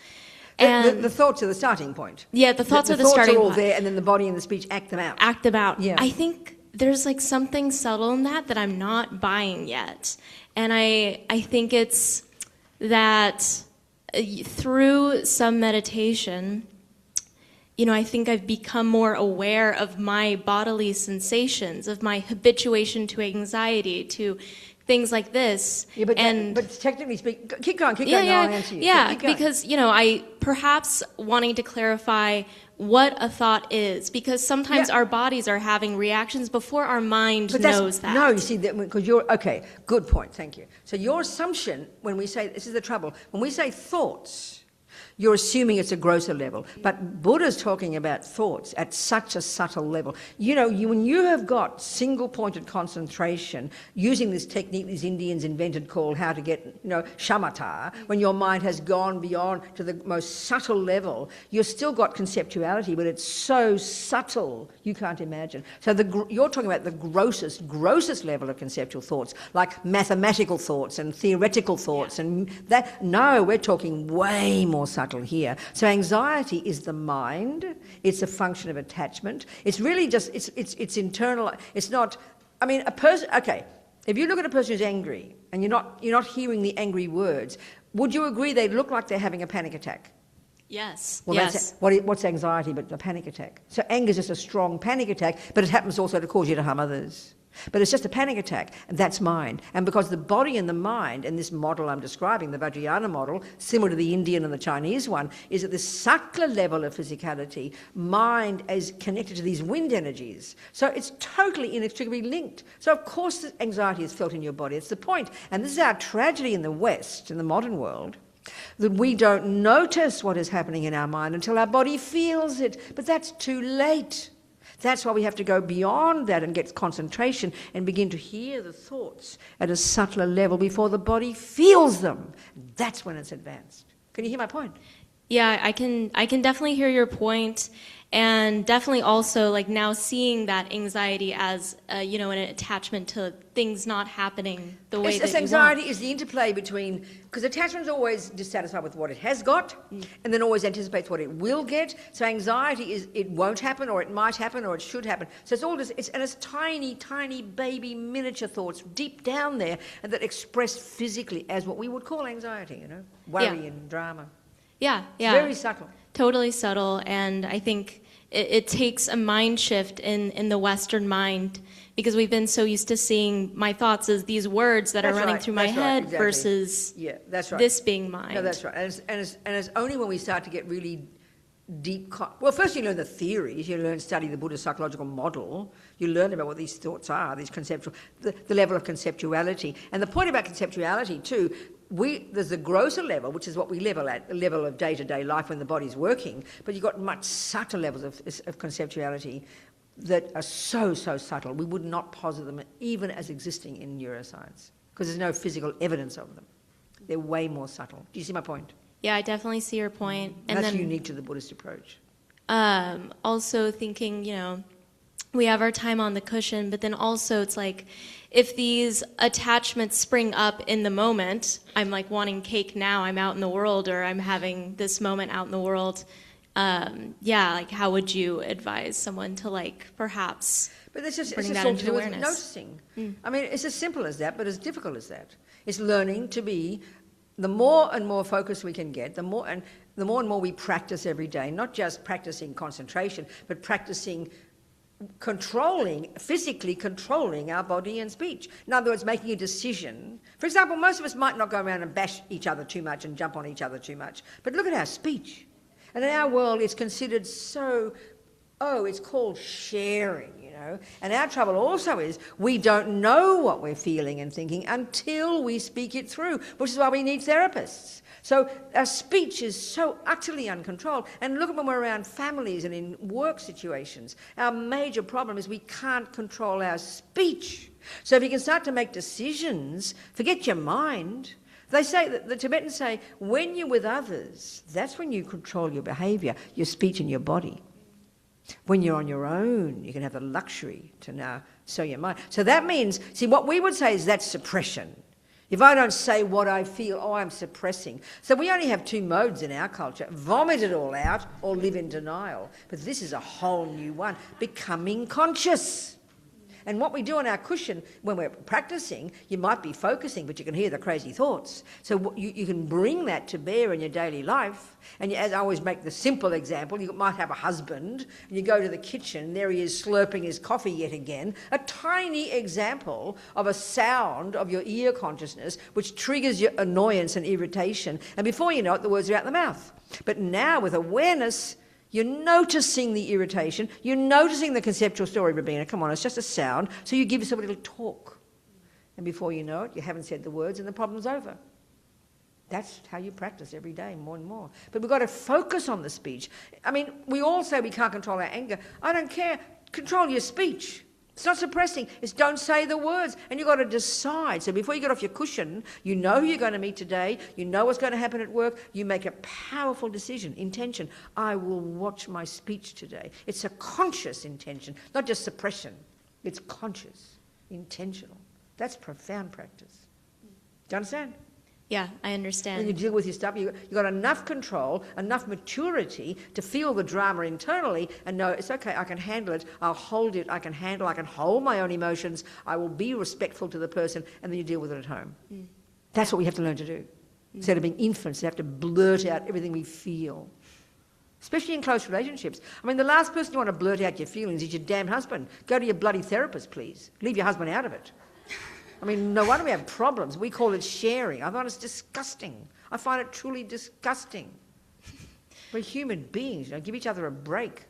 And the thoughts are the starting point. Yeah, the thoughts are the starting point. The thoughts are all there, and then the body and the speech act them out. Act them out. Yeah. I think there's something subtle in that I'm not buying yet. And I think it's that through some meditation, I think I've become more aware of my bodily sensations, of my habituation to anxiety, to things like this. Yeah, but technically speaking, keep going, I'll answer you. Yeah, because, I perhaps wanting to clarify what a thought is, because sometimes our bodies are having reactions before our mind knows that. No, you see, because okay, good point, thank you. So your assumption, when we say, this is the trouble, when we say thoughts, you're assuming it's a grosser level. But Buddha's talking about thoughts at such a subtle level. When you have got single-pointed concentration, using this technique these Indians invented called how to get, shamatha, when your mind has gone beyond to the most subtle level, you've still got conceptuality, but it's so subtle you can't imagine. So you're talking about the grossest level of conceptual thoughts, like mathematical thoughts and theoretical thoughts, and that. No, we're talking way more subtle here. So anxiety is the mind. It's a function of attachment. It's really just, it's internal. It's not, a person, okay, if you look at a person who's angry and you're not hearing the angry words, would you agree they look like they're having a panic attack? Yes. Well, yes. What's anxiety but a panic attack? So anger is just a strong panic attack, but it happens also to cause you to harm others. But it's just a panic attack, and that's mind. And because the body and the mind, and this model I'm describing, the Vajrayana model, similar to the Indian and the Chinese one, is at this subtler level of physicality, mind is connected to these wind energies. So it's totally inextricably linked. So of course the anxiety is felt in your body. It's the point. And this is our tragedy in the West, in the modern world, that we don't notice what is happening in our mind until our body feels it. But that's too late. That's why we have to go beyond that and get concentration and begin to hear the thoughts at a subtler level before the body feels them. That's when it's advanced. Can you hear my point? Yeah, I can definitely hear your point, and definitely also now seeing that anxiety as an attachment to things not happening the way that anxiety you want. is the interplay between, because attachment is always dissatisfied with what it has got, and then always anticipates what it will get. So anxiety is it won't happen, or it might happen, or it should happen. So it's all just it's tiny, tiny baby miniature thoughts deep down there, and that express physically as what we would call anxiety. Worry and drama. Yeah. It's very subtle. Totally subtle, and I think it takes a mind shift in the Western mind, because we've been so used to seeing my thoughts as these words that are running through my head, exactly. Versus this being mind. No, that's right. And it's only when we start to get really deep... Well, first you learn the theories, study the Buddhist psychological model, you learn about what these thoughts are, these conceptual... The level of conceptuality. And the point about conceptuality, too, there's the grosser level, which is what we level at, the level of day-to-day life when the body's working, but you've got much subtler levels of conceptuality that are so subtle, we would not posit them even as existing in neuroscience, because there's no physical evidence of them. They're way more subtle. Do you see my point? Yeah, I definitely see your point. And that's unique to the Buddhist approach. Also thinking, we have our time on the cushion, but then also it's if these attachments spring up in the moment, I'm wanting cake now, I'm out in the world, or I'm having this moment out in the world, like how would you advise someone to like perhaps But it's just bring that all to into do with awareness? noticing. I mean, it's as simple as that, but as difficult as that. It's learning to be, the more and more focused we can get, the more and more we practice every day, not just practicing concentration, but practicing physically controlling our body and speech. In other words, making a decision. For example, most of us might not go around and bash each other too much and jump on each other too much, but look at our speech. And in our world, it's considered so, it's called sharing, you know. And our trouble also is we don't know what we're feeling and thinking until we speak it through, which is why we need therapists. So our speech is so utterly uncontrolled. And look at when we're around families and in work situations. Our major problem is we can't control our speech. So if you can start to make decisions, forget your mind. They say, that the Tibetans say, when you're with others, that's when you control your behaviour, your speech and your body. When you're on your own, you can have the luxury to now sow your mind. So that means, see, what we would say is that's suppression. If I don't say what I feel, I'm suppressing. So we only have two modes in our culture, vomit it all out or live in denial. But this is a whole new one, becoming conscious. And what we do on our cushion when we're practicing, you might be focusing, but you can hear the crazy thoughts. So you can bring that to bear in your daily life. And as I always make the simple example, you might have a husband, and you go to the kitchen, and there he is slurping his coffee yet again. A tiny example of a sound of your ear consciousness, which triggers your annoyance and irritation. And before you know it, the words are out the mouth. But now with awareness, you're noticing the irritation. You're noticing the conceptual story, Robina. Come on, it's just a sound. So you give yourself a little talk. And before you know it, you haven't said the words and the problem's over. That's how you practice every day, more and more. But we've got to focus on the speech. I mean, we all say we can't control our anger. I don't care. Control your speech. It's not suppressing. It's don't say the words. And you've got to decide. So before you get off your cushion, you know who you're going to meet today. You know what's going to happen at work. You make a powerful decision, intention. I will watch my speech today. It's a conscious intention, not just suppression. It's conscious, intentional. That's profound practice. Do you understand? Yeah, I understand. When you deal with your stuff, you've got enough control, enough maturity to feel the drama internally and know it's okay, I can handle it, I'll hold it, I can hold my own emotions, I will be respectful to the person, and then you deal with it at home. That's what we have to learn to do. Instead of being infants, we have to blurt out everything we feel. Especially in close relationships. I mean, the last person you want to blurt out your feelings is your damn husband. Go to your bloody therapist, please. Leave your husband out of it. I mean, no wonder we have problems. We call it sharing. I find it's disgusting. I find it truly disgusting. We're human beings, you know, give each other a break.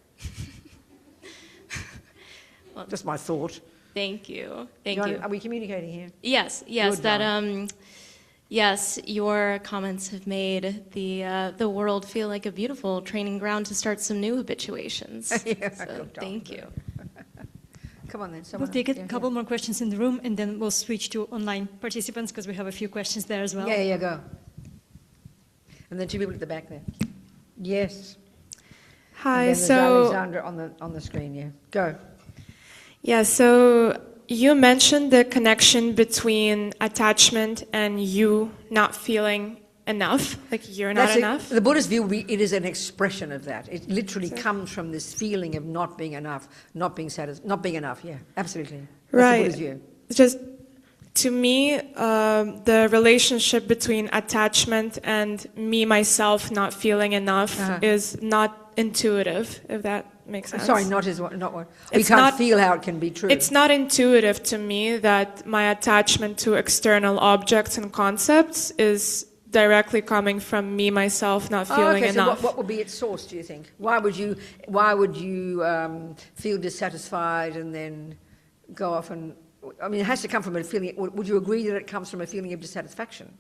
Well, just my thought. Thank you. Thank you. Are we communicating here? Yes, Good, that yes, your comments have made the world feel like a beautiful training ground to start some new habituations. Yeah, so thank you. Come on then. We'll take a couple more questions in the room, and then we'll switch to online participants because we have a few questions there as well. Yeah, go. And then two people at the back there. Yes. Hi, and then so there's Alexandra on the screen. Yeah, go. yeah, so you mentioned the connection between attachment and you not feeling enough, like you're not enough. The Buddhist view, it is an expression of that. It literally comes from this feeling of not being enough, not being enough. Yeah, absolutely. That's right. the Buddhist view. Just to me, the relationship between attachment and me myself not feeling enough is not intuitive, if that makes sense. Sorry, not what. We can't feel how it can be true. It's not intuitive to me that my attachment to external objects and concepts is directly coming from me myself not feeling enough. So what would be its source, do you think? Why would you feel dissatisfied and then go off and... I mean, it has to come from a feeling... Would you agree that it comes from a feeling of dissatisfaction?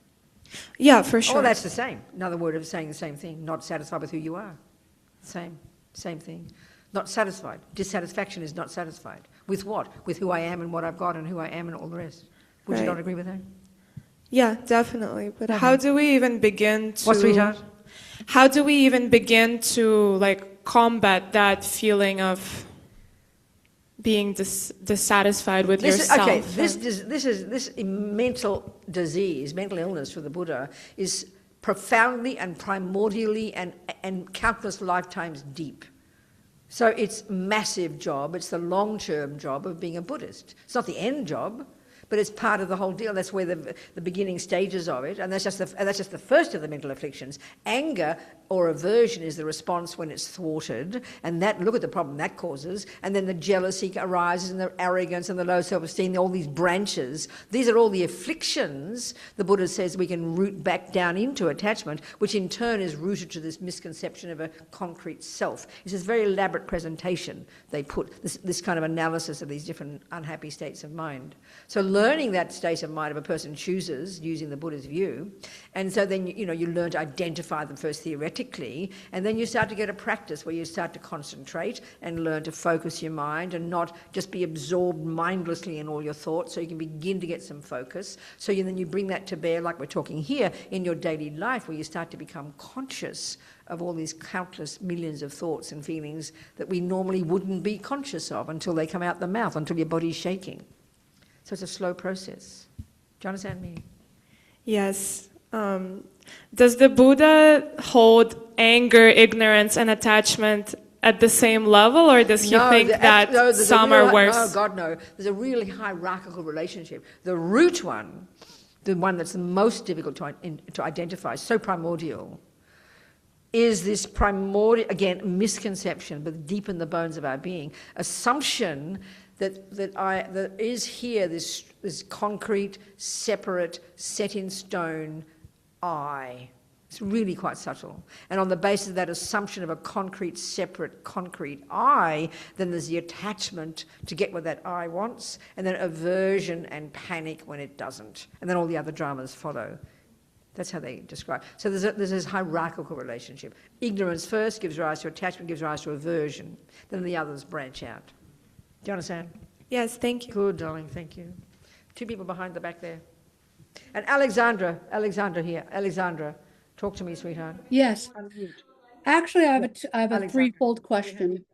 Yeah, for sure. Oh, that's the same. Another word of saying the same thing. Not satisfied with who you are. Same thing. Not satisfied. Dissatisfaction is not satisfied. With what? With who I am and what I've got and who I am and all the rest. Would you not agree with that? Yeah, definitely. But how do we even begin to... What, sweetheart? How do we even begin to combat that feeling of being dissatisfied with yourself? This mental disease, mental illness for the Buddha is profoundly and primordially and countless lifetimes deep. So it's a massive job. It's the long-term job of being a Buddhist. It's not the end job, but it's part of the whole deal. That's where the beginning stages of it, and that's just the first of the mental afflictions. Anger or aversion is the response when it's thwarted, and that, look at the problem that causes, and then the jealousy arises, and the arrogance, and the low self-esteem, all these branches. These are all the afflictions the Buddha says we can root back down into attachment, which in turn is rooted to this misconception of a concrete self. It's this very elaborate presentation they put, this kind of analysis of these different unhappy states of mind. So learning that state of mind of a person chooses, using the Buddha's view, and so then you learn to identify them first theoretically, and then you start to get a practice where you start to concentrate and learn to focus your mind and not just be absorbed mindlessly in all your thoughts, so you can begin to get some focus. So then you bring that to bear, like we're talking here, in your daily life, where you start to become conscious of all these countless millions of thoughts and feelings that we normally wouldn't be conscious of until they come out the mouth, until your body's shaking. So it's a slow process. Do you understand me? Yes. Does the Buddha hold anger, ignorance, and attachment at the same level, or does he think that some are worse? No, God, no. There's a really hierarchical relationship. The root one, the one that's the most difficult to identify, so primordial, is this primordial, again, misconception, but deep in the bones of our being, assumption that is here this concrete, separate, set in stone I. It's really quite subtle. And on the basis of that assumption of a concrete, separate, concrete I, then there's the attachment to get what that I wants, and then aversion and panic when it doesn't. And then all the other dramas follow. That's how they describe. So there's this hierarchical relationship. Ignorance first gives rise to attachment, gives rise to aversion. Then the others branch out. Do you understand? Yes, thank you. Good, darling, thank you. Two people behind the back there. And Alexandra here. Alexandra, talk to me, sweetheart. Yes. Unmute. Actually, I have a Alexandra. threefold question.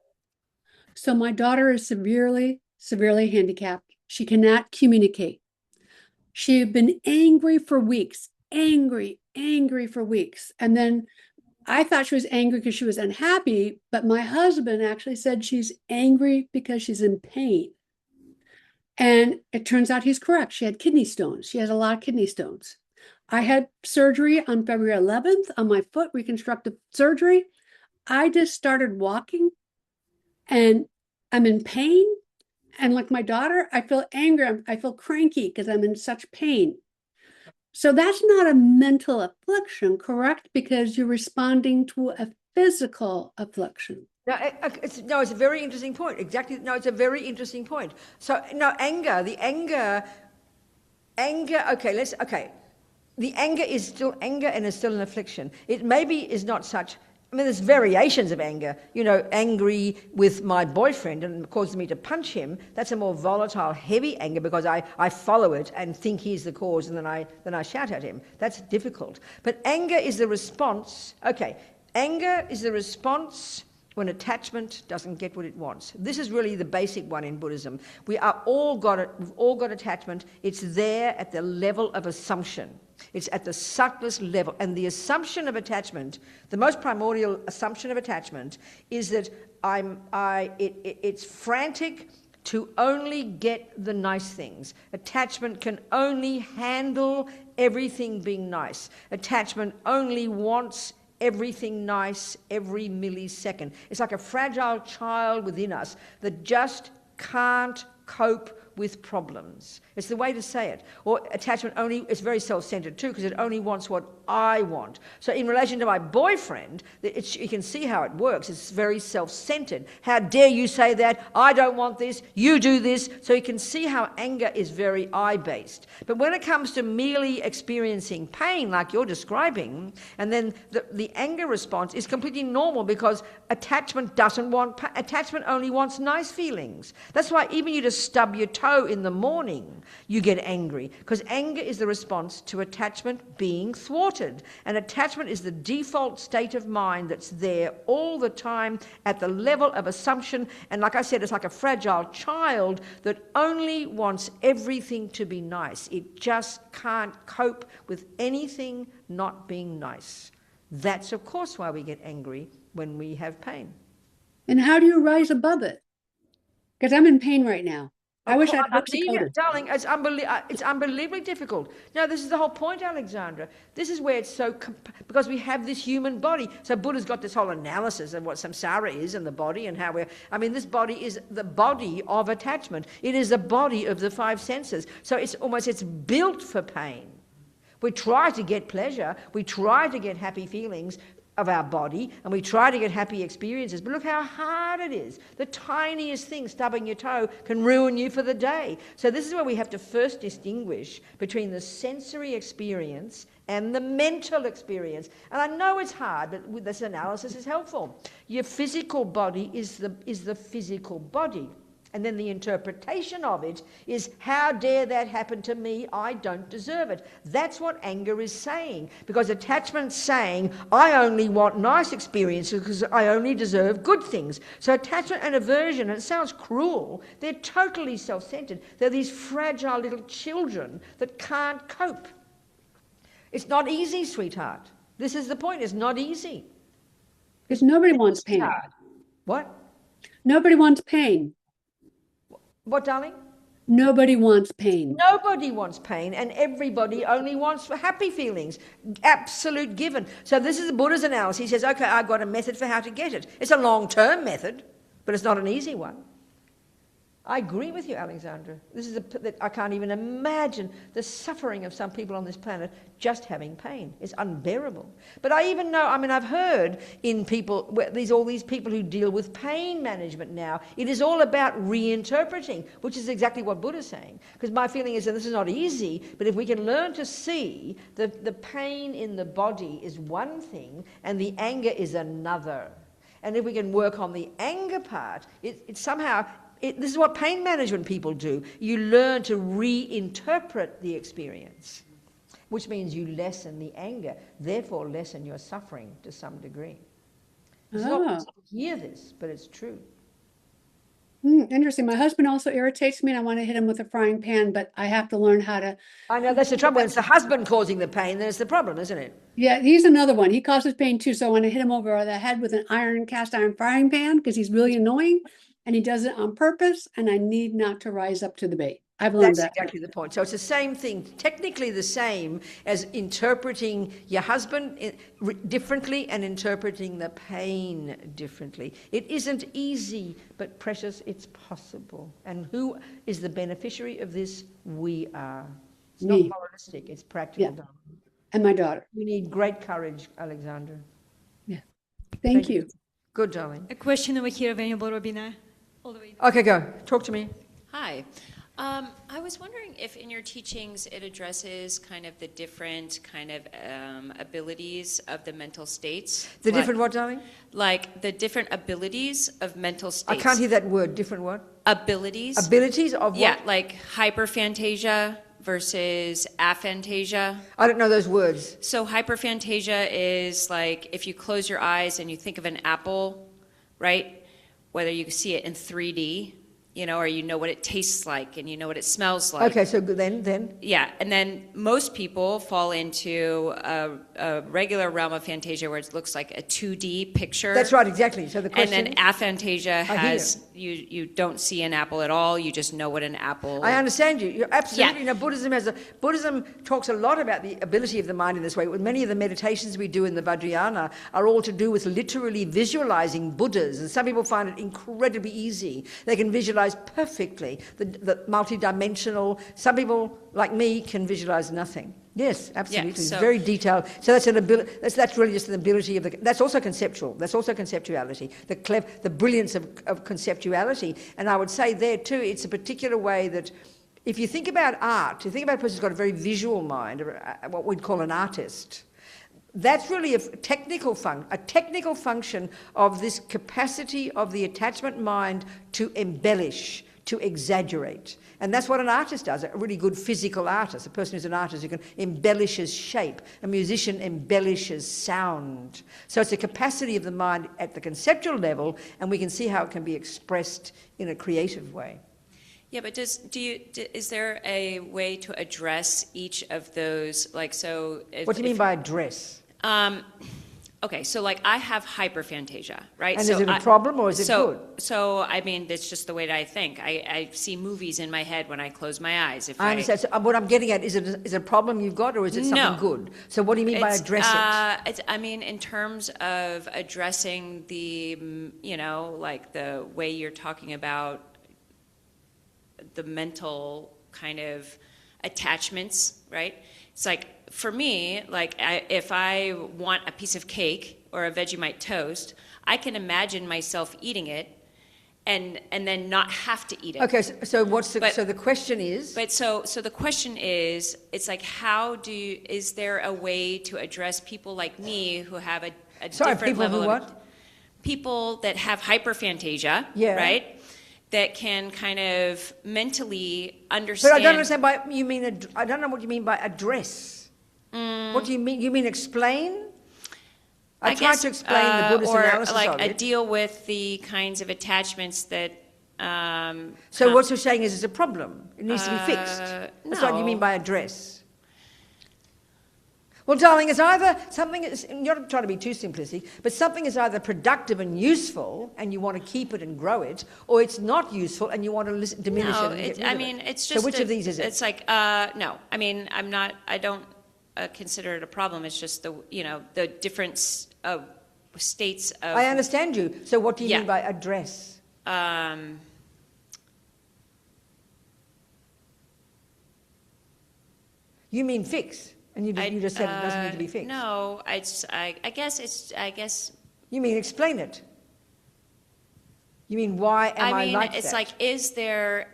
So my daughter is severely handicapped. She cannot communicate. She had been angry for weeks, angry for weeks. And then I thought she was angry because she was unhappy, but my husband actually said she's angry because she's in pain. And it turns out he's correct. She had kidney stones. She has a lot of kidney stones. I had surgery on February 11th on my foot, reconstructive surgery. I just started walking and I'm in pain. And like my daughter, I feel angry. I feel cranky because I'm in such pain. So that's not a mental affliction, correct? Because you're responding to a physical affliction. No, it's a very interesting point. Exactly. No, it's a very interesting point. So, no, the anger, the anger is still anger and is still an affliction. It maybe is not such, there's variations of anger. Angry with my boyfriend and causes me to punch him. That's a more volatile, heavy anger because I follow it and think he's the cause and then I shout at him. That's difficult. But anger is the response. Anger is the response when attachment doesn't get what it wants. This is really the basic one in Buddhism. We've all got attachment. It's there at the level of assumption. It's at the subtlest level. And the assumption of attachment, the most primordial assumption of attachment, is that it's frantic to only get the nice things. Attachment can only handle everything being nice. Attachment only wants everything nice every millisecond. It's like a fragile child within us that just can't cope with problems. It's the way to say it. Or attachment only, it's very self-centered too, because it only wants what I want. So in relation to my boyfriend, you can see how it works. It's very self-centered. How dare you say that? I don't want this. You do this. So you can see how anger is very I-based. But when it comes to merely experiencing pain, like you're describing, and then the anger response is completely normal because attachment only wants nice feelings. That's why even you just stub your toe toe in the morning, you get angry. Because anger is the response to attachment being thwarted. And attachment is the default state of mind that's there all the time at the level of assumption. And like I said, it's like a fragile child that only wants everything to be nice. It just can't cope with anything not being nice. That's, of course, why we get angry when we have pain. And how do you rise above it? Because I'm in pain right now. I wish I'd hooked to coded. Darling, it's unbelievably difficult. No, this is the whole point, Alexandra. This is where it's so, because we have this human body. So Buddha's got this whole analysis of what samsara is and the body and how this body is the body of attachment. It is the body of the five senses. So it's built for pain. We try to get pleasure. We try to get happy feelings of our body, and we try to get happy experiences, but look how hard it is. The tiniest thing, stubbing your toe, can ruin you for the day. So this is where we have to first distinguish between the sensory experience and the mental experience. And I know it's hard, but this analysis is helpful. Your physical body is the physical body. And then the interpretation of it is, how dare that happen to me? I don't deserve it. That's what anger is saying. Because attachment's saying, I only want nice experiences because I only deserve good things. So attachment and aversion, and it sounds cruel, they're totally self-centered. They're these fragile little children that can't cope. It's not easy, sweetheart. This is the point. It's not easy. Because nobody wants pain. Hard. What? Nobody wants pain. What, darling? Nobody wants pain. Nobody wants pain, and everybody only wants happy feelings. Absolute given. So this is the Buddha's analysis. He says, okay, I've got a method for how to get it. It's a long-term method, but it's not an easy one. I agree with you, Alexandra. This is I can't even imagine the suffering of some people on this planet just having pain. It's unbearable. But I even know, I've heard in people, all these people who deal with pain management now, it is all about reinterpreting, which is exactly what Buddha's saying. Because my feeling is that this is not easy, but if we can learn to see that the pain in the body is one thing and the anger is another. And if we can work on the anger part, it somehow... this is what pain management people do. You learn to reinterpret the experience, which means you lessen the anger, therefore lessen your suffering to some degree. It's not easy to hear this, but it's true. Interesting. My husband also irritates me, and I want to hit him with a frying pan, but I have to learn how to... I know, that's the trouble. When it's the husband causing the pain, then it's the problem, isn't it? Yeah, he's another one. He causes pain too, so I want to hit him over the head with an cast iron frying pan, because he's really annoying. And he does it on purpose, and I need not to rise up to the bait. I've learned that. That's exactly the point. So it's the same thing, technically the same as interpreting your husband differently and interpreting the pain differently. It isn't easy, but precious, it's possible. And who is the beneficiary of this? We are. It's Me. not moralistic, it's practical. Yeah. And my daughter. We need great courage, Alexandra. Yeah. Thank you. Good, darling. A question over here, available, Robina. All the way. Okay, go. Talk to me. Hi. I was wondering if in your teachings it addresses kind of the different kind of abilities of the mental states. The different what, darling? Like the different abilities of mental states. I can't hear that word. Different what? Abilities. Abilities of what? Yeah, like hyperphantasia versus aphantasia. I don't know those words. So hyperphantasia is like if you close your eyes and you think of an apple, right? Whether you see it in 3D, or you know what it tastes like and you know what it smells like. Okay, so then? Yeah, and then most people fall into a regular realm of phantasia where it looks like a 2D picture. That's right, exactly. So the question... And then aphantasia has, you don't see an apple at all, you just know what an apple... I understand you. You're absolutely... Yeah. Buddhism talks a lot about the ability of the mind in this way. Many of the meditations we do in the Vajrayana are all to do with literally visualizing Buddhas, and some people find it incredibly easy. They can visualize perfectly the multi-dimensional. Some people like me can visualize nothing. Yes, absolutely. Yeah, so, it's very detailed. So that's an ability. That's really just an ability of the. That's also conceptual. That's also conceptuality. The brilliance of conceptuality. And I would say there too, it's a particular way that, if you think about art, you think about a person who's got a very visual mind, what we'd call an artist. That's really a technical function of this capacity of the attachment mind to embellish, to exaggerate. And that's what an artist does, a really good physical artist, a person who's an artist who can embellishes shape, a musician embellishes sound. So it's a capacity of the mind at the conceptual level, and we can see how it can be expressed in a creative way. Yeah, but is there a way to address each of those? Like, so what do you mean by address? Okay, so like I have hyperphantasia, right? And so is it a problem or is it good? So I mean, it's just the way that I think. I see movies in my head when I close my eyes. I understand. So what I'm getting at, is it a problem you've got, or is it something good? So what do you mean by address it? I mean, in terms of addressing the, like the way you're talking about the mental kind of attachments, right? It's like, for me, like if I want a piece of cake or a Vegemite toast, I can imagine myself eating it and then not have to eat it. Okay, so so the question is? But so the question is, it's like, is there a way to address people like me who have a different level who of... what? People that have hyperphantasia, yeah. right? That can kind of mentally understand... But I don't understand I don't know what you mean by address. What do you mean? You mean explain? I tried to explain the Buddhist analysis or like of it. deal with the kinds of attachments that... so what you're saying is it's a problem. It needs to be fixed. That's what you mean by address. Well, darling, it's either something, you're not trying to be too simplistic, but something is either productive and useful and you want to keep it and grow it, or it's not useful and you want to diminish it and get rid of it. It's just... So which of these is it? It's like, no. I mean, I don't consider it a problem. It's just the different states of... I understand you. So what do you mean by address? You mean fix? And you just said it doesn't need to be fixed. No, I guess. You mean explain it? You mean why am I like that? It's like,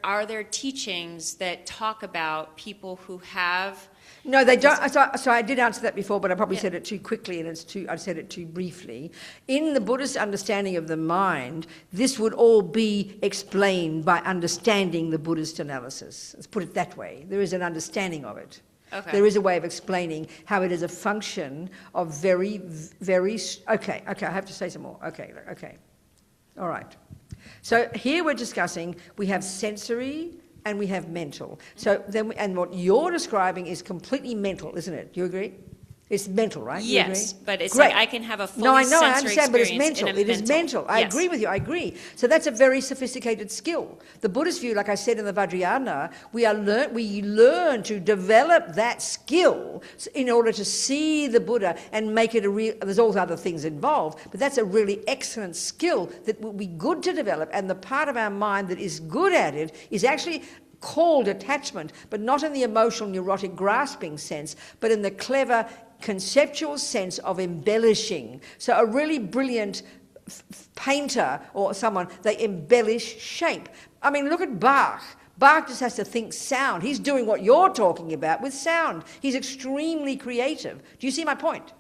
are there teachings that talk about people who have... No, they don't. So I did answer that before, but I probably said it too quickly, and I said it too briefly. In the Buddhist understanding of the mind, this would all be explained by understanding the Buddhist analysis. Let's put it that way. There is an understanding of it. Okay. There is a way of explaining how it is a very, very... Okay, I have to say some more. Okay. All right. So here we're discussing, we have sensory and we have mental. So and what you're describing is completely mental, isn't it? Do you agree? It's mental, right? You yes, agree? but it's Great. like I can have a fully No, I know, I sensory understand, but it's experience mental. in a It is mental. I Yes. agree with you, I agree. So that's a very sophisticated skill. The Buddhist view, like I said in the Vajrayana, we learn to develop that skill in order to see the Buddha and make it a real... There's all other things involved, but that's a really excellent skill that will be good to develop, and the part of our mind that is good at it is actually called attachment, but not in the emotional, neurotic, grasping sense, but in the clever, conceptual sense of embellishing. So a really brilliant painter or someone, they embellish shape. I mean, look at Bach. Bach just has to think sound. He's doing what you're talking about with sound. He's extremely creative. Do you see my point?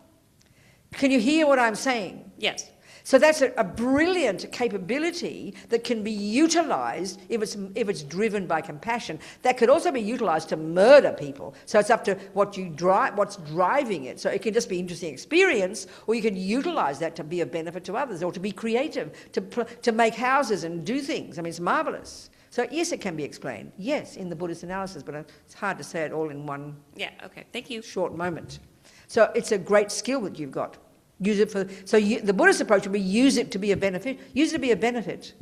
Can you hear what I'm saying? Yes. So that's a brilliant capability that can be utilized if it's driven by compassion. That could also be utilized to murder people. So it's up to what's driving it. So it can just be interesting experience, or you can utilize that to be of benefit to others, or to be creative, to make houses and do things. I mean, it's marvelous. So yes, it can be explained. Yes, in the Buddhist analysis, but it's hard to say it all in one. Yeah. Okay. Thank you. Short moment. So it's a great skill that you've got. Use it for... So the Buddhist approach would be use it to be a benefit. Use it to be a benefit,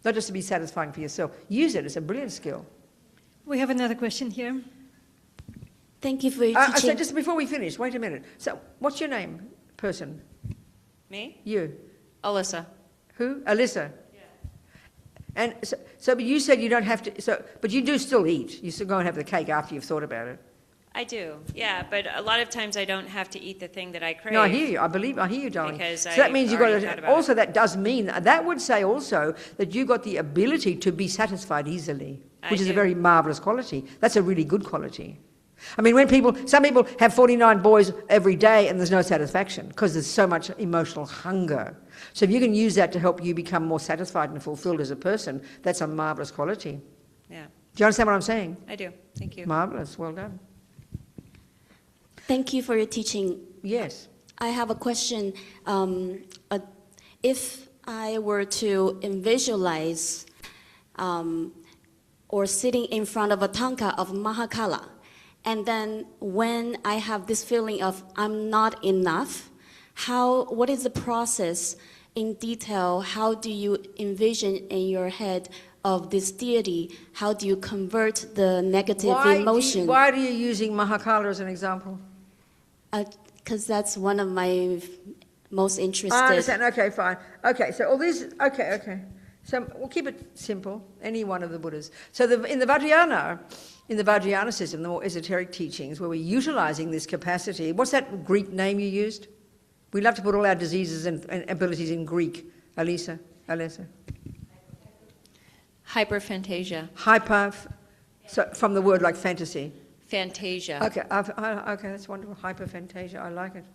not just to be satisfying for yourself. Use it. It's a brilliant skill. We have another question here. Thank you for your teaching. So just before we finish, wait a minute. So what's your name, person? Me? You. Alyssa. Who? Alyssa. Yeah. And so but you said you don't have to... but you do still eat. You still go and have the cake after you've thought about it. I do, yeah, but a lot of times I don't have to eat the thing that I crave. No, I hear you. I hear you, darling. Because so that means you've got to... Also, that does mean... That would say also that you've got the ability to be satisfied easily, which is a very marvellous quality. That's a really good quality. I mean, some people have 49 boys every day and there's no satisfaction because there's so much emotional hunger. So if you can use that to help you become more satisfied and fulfilled as a person, that's a marvellous quality. Do you understand what I'm saying? I do. Thank you. Marvelous. Well done. Thank you for your teaching. Yes. I have a question. If I were to visualize or sitting in front of a tanka of Mahakala, and then when I have this feeling of I'm not enough, what is the process in detail? How do you envision in your head of this deity? How do you convert the negative emotion? Why are you using Mahakala as an example? Because that's one of my most interested. I understand. Okay, fine. Okay, so all these. Okay. So we'll keep it simple. Any one of the Buddhas. So in the Vajrayana system, the more esoteric teachings, where we're utilizing this capacity. What's that Greek name you used? We love to put all our diseases and abilities in Greek. Alisa. Hyperphantasia. So from the word like fantasy. Fantasia. Okay, okay, that's wonderful. Hyperphantasia, I like it.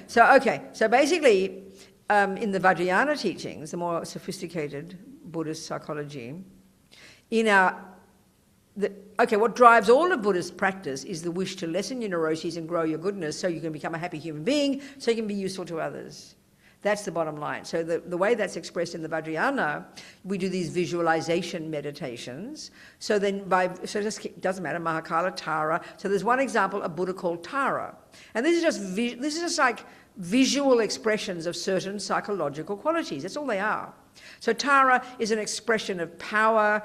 So basically, in the Vajrayana teachings, the more sophisticated Buddhist psychology, what drives all of Buddhist practice is the wish to lessen your neuroses and grow your goodness so you can become a happy human being, so you can be useful to others. That's the bottom line. So the way that's expressed in the Vajrayana, we do these visualization meditations. So then it doesn't matter, Mahakala, Tara. So there's one example, a Buddha called Tara. And this is just like visual expressions of certain psychological qualities. That's all they are. So Tara is an expression of power,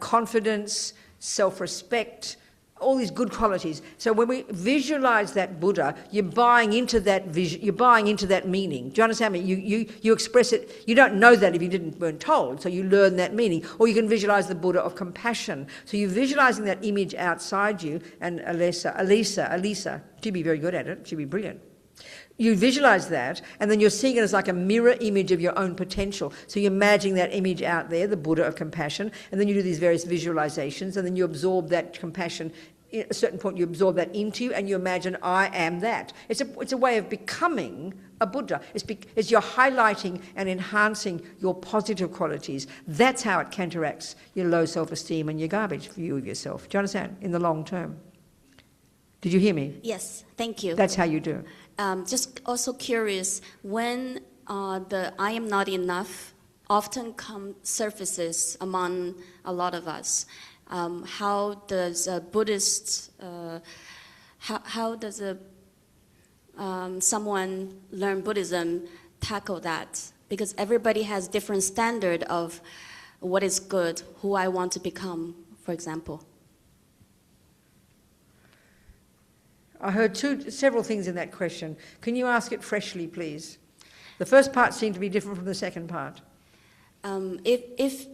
confidence, self-respect, all these good qualities. So when we visualize that Buddha, you're buying into that you're buying into that meaning. Do you understand me? You express it. You don't know that if you weren't told, so you learn that meaning. Or you can visualize the Buddha of compassion. So you're visualizing that image outside you. And Alisa, she'd be very good at it. She'd be brilliant. You visualize that, and then you're seeing it as like a mirror image of your own potential. So you're imagining that image out there, the Buddha of compassion, and then you do these various visualizations, and then you absorb that compassion. At a certain point, you absorb that into you, and you imagine, I am that. It's a way of becoming a Buddha. It's you're highlighting and enhancing your positive qualities. That's how it counteracts your low self-esteem and your garbage view of yourself. Do you understand? In the long term. Did you hear me? Yes, thank you. That's how you do. Just also curious, when the I am not enough often surfaces among a lot of us, how does a Buddhist, how does someone learn Buddhism tackle that? Because everybody has different standard of what is good, who I want to become, for example. I heard several things in that question. Can you ask it freshly, please? The first part seemed to be different from the second part. If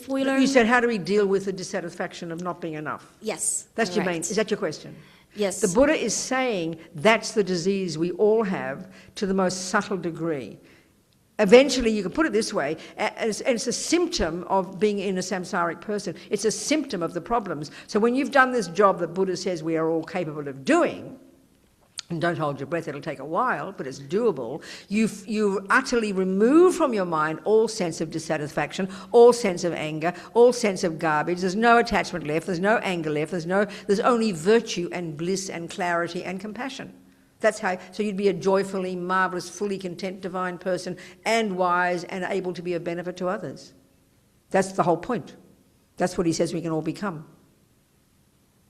we learn... You said, how do we deal with the dissatisfaction of not being enough? Yes. That's your main... Is that your question? Yes. The Buddha is saying that's the disease we all have to the most subtle degree. Eventually, you can put it this way, and it's a symptom of being in a samsaric person. It's a symptom of the problems. So when you've done this job that Buddha says we are all capable of doing, and don't hold your breath, it'll take a while, but it's doable, you utterly remove from your mind all sense of dissatisfaction, all sense of anger, all sense of garbage. There's no attachment left, there's no anger left, there's only virtue and bliss and clarity and compassion. That's how, so you'd be a joyfully, marvelous, fully content, divine person, and wise and able to be of benefit to others. That's the whole point. That's what he says we can all become.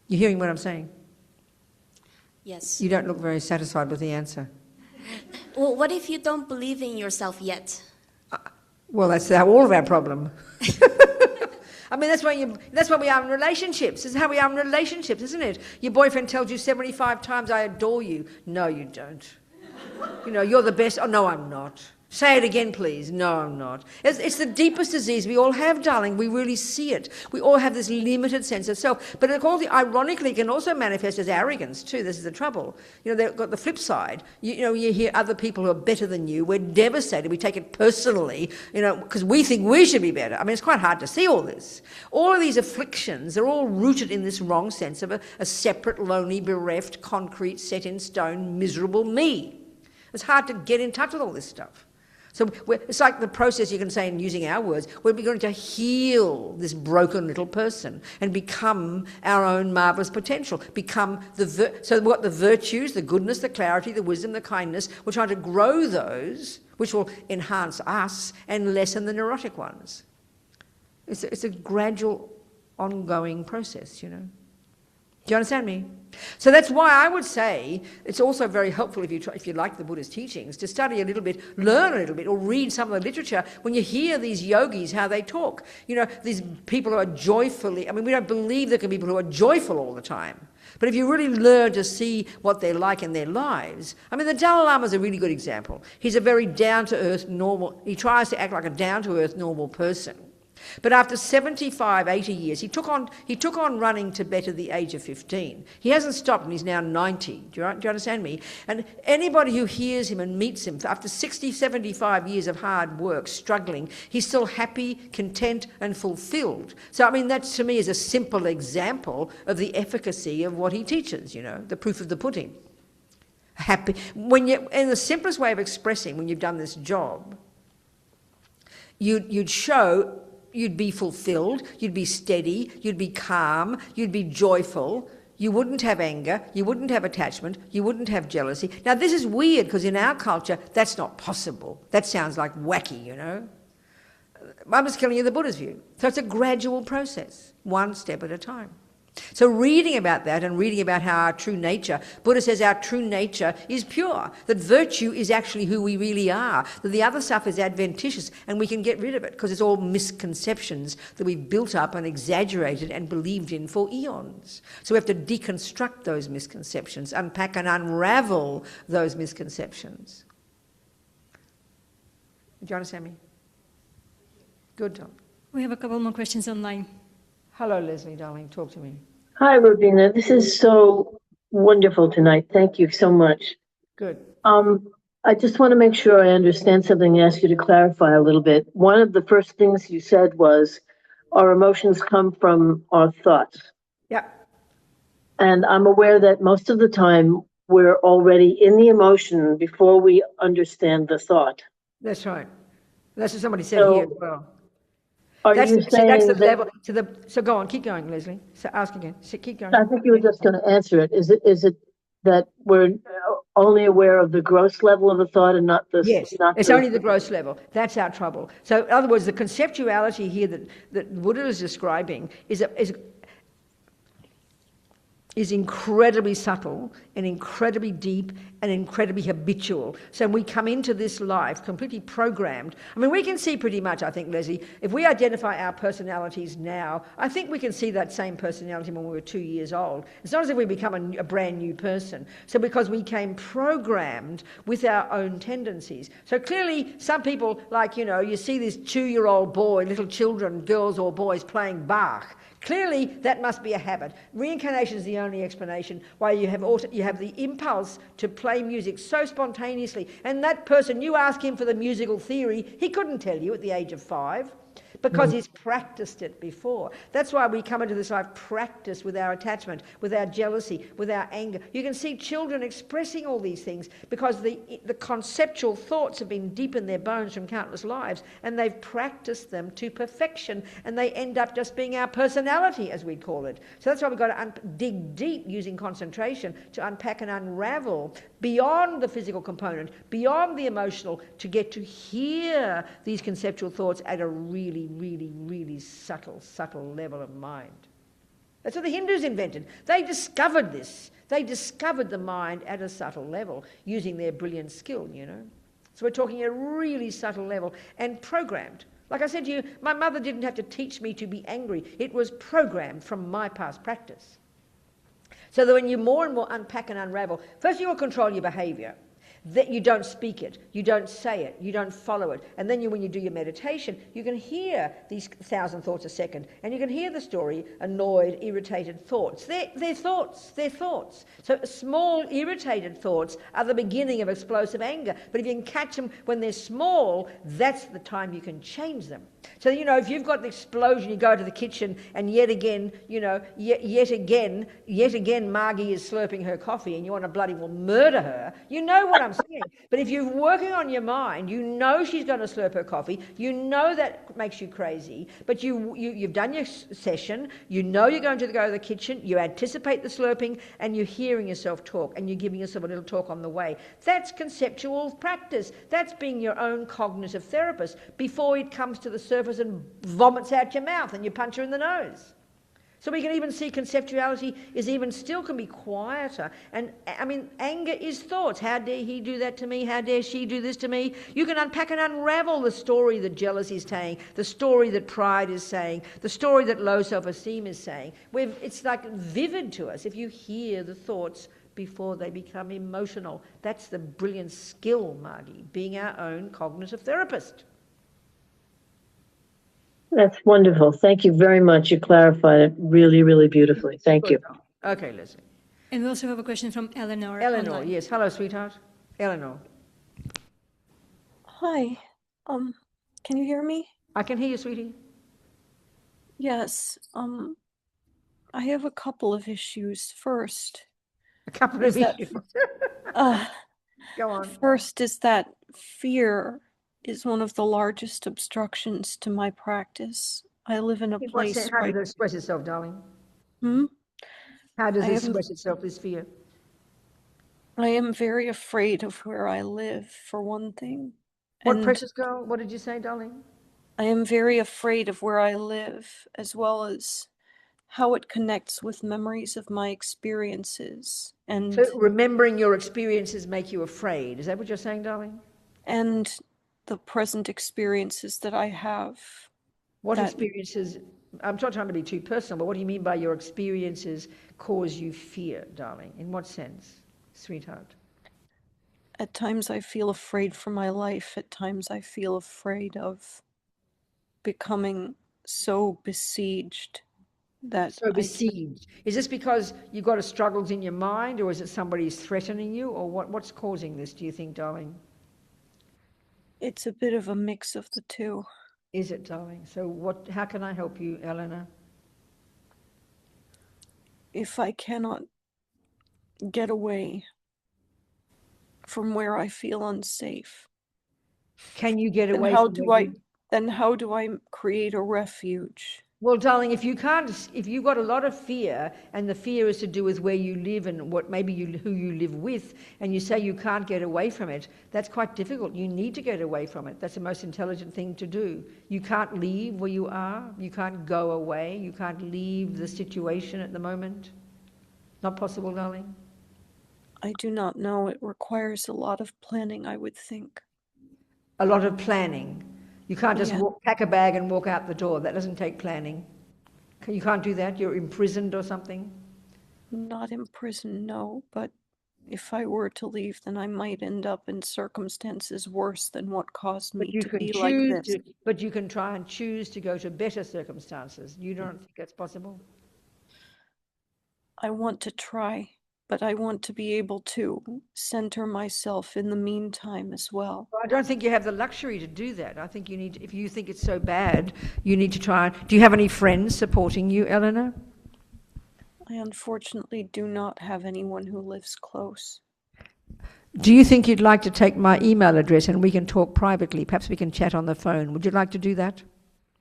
You hearing what I'm saying? Yes. You don't look very satisfied with the answer. Well, what if you don't believe in yourself yet? Well, that's all of our problem. I mean, that's why we are in relationships. This is how we are in relationships, isn't it? Your boyfriend tells you 75 times, I adore you. No, you don't. You know, you're the best. Oh, no, I'm not. Say it again, please. No, I'm not. It's the deepest disease we all have, darling. We really see it. We all have this limited sense of self. But ironically, it can also manifest as arrogance, too. This is the trouble. You know, they've got the flip side. You hear other people who are better than you. We're devastated. We take it personally, because we think we should be better. I mean, it's quite hard to see all this. All of these afflictions are all rooted in this wrong sense of a separate, lonely, bereft, concrete, set in stone, miserable me. It's hard to get in touch with all this stuff. So it's like the process, you can say, in using our words, we're going to heal this broken little person and become our own marvellous potential, become so what the virtues, the goodness, the clarity, the wisdom, the kindness, we're trying to grow those, which will enhance us and lessen the neurotic ones. It's a gradual, ongoing process, you know. Do you understand me? So that's why I would say it's also very helpful if you like the Buddhist teachings to study a little bit, learn a little bit, or read some of the literature when you hear these yogis, how they talk. You know, these people who are joyfully, I mean, we don't believe there can be people who are joyful all the time. But if you really learn to see what they're like in their lives, I mean, the Dalai Lama is a really good example. He's a very down-to-earth, normal, he tries to act like a down-to-earth, normal person. But after 75, 80 years, he took on running Tibet at the age of 15. He hasn't stopped, and he's now 90. Do you understand me? And anybody who hears him and meets him, after 60, 75 years of hard work, struggling, he's still happy, content, and fulfilled. So, I mean, that to me is a simple example of the efficacy of what he teaches, you know, the proof of the pudding. Happy. And the simplest way of expressing when you've done this job, you'd show... You'd be fulfilled, you'd be steady, you'd be calm, you'd be joyful, you wouldn't have anger, you wouldn't have attachment, you wouldn't have jealousy. Now this is weird because in our culture that's not possible. That sounds like wacky, you know. I'm just telling you the Buddha's view. So it's a gradual process, one step at a time. So reading about that and reading about how our true nature, Buddha says our true nature is pure, that virtue is actually who we really are, that the other stuff is adventitious and we can get rid of it because it's all misconceptions that we've built up and exaggerated and believed in for eons. So we have to deconstruct those misconceptions, unpack and unravel those misconceptions. Do you understand me? Good, Tom. We have a couple more questions online. Hello, Leslie, darling. Talk to me. Hi, Robina. This is so wonderful tonight. Thank you so much. Good. I just want to make sure I understand something and ask you to clarify a little bit. One of the first things you said was our emotions come from our thoughts. Yeah. And I'm aware that most of the time we're already in the emotion before we understand the thought. That's right. That's what somebody said here as well. That's the level. So go on, keep going, Leslie. So ask again. So keep going. I think you were just going to answer it. Is it that we're only aware of the gross level of the thought and not the... Yes, it's only the gross level. That's our trouble. So in other words, the conceptuality here that Buddha is describing is incredibly subtle and incredibly deep and incredibly habitual. So we come into this life completely programmed. I mean, we can see pretty much, I think, Leslie, if we identify our personalities now, I think we can see that same personality when we were 2 years old. It's not as if we become a brand new person. So because we came programmed with our own tendencies. So clearly some people, like, you know, you see this 2-year-old boy, little children, girls or boys playing Bach. Clearly, that must be a habit. Reincarnation is the only explanation why you have the impulse to play music so spontaneously. And that person, you ask him for the musical theory, he couldn't tell you at the age of 5 because he's practiced it before. That's why we come into this life practiced with our attachment, with our jealousy, with our anger. You can see children expressing all these things because the conceptual thoughts have been deep in their bones from countless lives, and they've practiced them to perfection, and they end up just being our personality, as we call it. So that's why we've got to dig deep using concentration to unpack and unravel beyond the physical component, beyond the emotional, to get to hear these conceptual thoughts at a really, really, really subtle level of mind. That's what the Hindus invented. They discovered this. They discovered the mind at a subtle level using their brilliant skill, you know. So we're talking at a really subtle level and programmed. Like I said to you, my mother didn't have to teach me to be angry. It was programmed from my past practice. So that when you more and more unpack and unravel, first you will control your behaviour. That you don't speak it, you don't say it, you don't follow it. And then when you do your meditation, you can hear these 1,000 thoughts a second. And you can hear the story, annoyed, irritated thoughts. They're thoughts. So small, irritated thoughts are the beginning of explosive anger. But if you can catch them when they're small, that's the time you can change them. So, you know, if you've got the explosion, you go to the kitchen and yet again, you know, yet again, Margie is slurping her coffee and you want to bloody well murder her. You know what I'm saying. But if you're working on your mind, you know she's going to slurp her coffee. You know that makes you crazy. But you've done your session. You know you're going to go to the kitchen. You anticipate the slurping and you're hearing yourself talk and you're giving yourself a little talk on the way. That's conceptual practice. That's being your own cognitive therapist before it comes to the surface and vomits out your mouth and you punch her in the nose. So we can even see conceptuality is even still can be quieter. And I mean, anger is thoughts. How dare he do that to me? How dare she do this to me? You can unpack and unravel the story that jealousy is saying, the story that pride is saying, the story that low self-esteem is saying. It's like vivid to us if you hear the thoughts before they become emotional. That's the brilliant skill, Margie, being our own cognitive therapist. That's wonderful. Thank you very much. You clarified it really, really beautifully. Thank you. Okay, Leslie. And we also have a question from Eleanor. Eleanor, online. yes. Hello, sweetheart. Eleanor. Hi. Can you hear me? I can hear you, sweetie. Yes. I have a couple of issues. First, A couple of issues. Go on. First is that fear is one of the largest obstructions to my practice. I live in a place How does it express itself, darling? How does it express itself, this fear? I am very afraid of where I live, for one thing. What, precious girl? What did you say, darling? I am very afraid of where I live, as well as how it connects with memories of my experiences. And so remembering your experiences make you afraid. Is that what you're saying, darling? And the present experiences that I have. What experiences? I'm not trying to be too personal, but what do you mean by your experiences cause you fear, darling? In what sense, sweetheart? At times I feel afraid for my life. At times I feel afraid of becoming so besieged that besieged. Is this because you've got struggles in your mind, or is it somebody's threatening you, or what's causing this, do you think, darling? It's a bit of a mix of the two. Is it, darling? So how can I help you, Eleanor? If I cannot get away from where I feel unsafe. Can you get away then how do I create a refuge? Well, darling, if you've got a lot of fear, and the fear is to do with where you live and who you live with, and you say you can't get away from it, that's quite difficult. You need to get away from it. That's the most intelligent thing to do. You can't leave where you are. You can't go away. You can't leave the situation at the moment. Not possible, darling? I do not know. It requires a lot of planning, I would think. A lot of planning. You can't just pack a bag and walk out the door. That doesn't take planning. You can't do that? You're imprisoned or something? Not imprisoned, no. But if I were to leave, then I might end up in circumstances worse than what caused me to be like this. But you can try and choose to go to better circumstances. You don't think that's possible? I want to try. But I want to be able to center myself in the meantime as well. I don't think you have the luxury to do that. I think you need, if you think it's so bad, you need to try. Do you have any friends supporting you, Eleanor? I unfortunately do not have anyone who lives close. Do you think you'd like to take my email address and we can talk privately? Perhaps we can chat on the phone. Would you like to do that?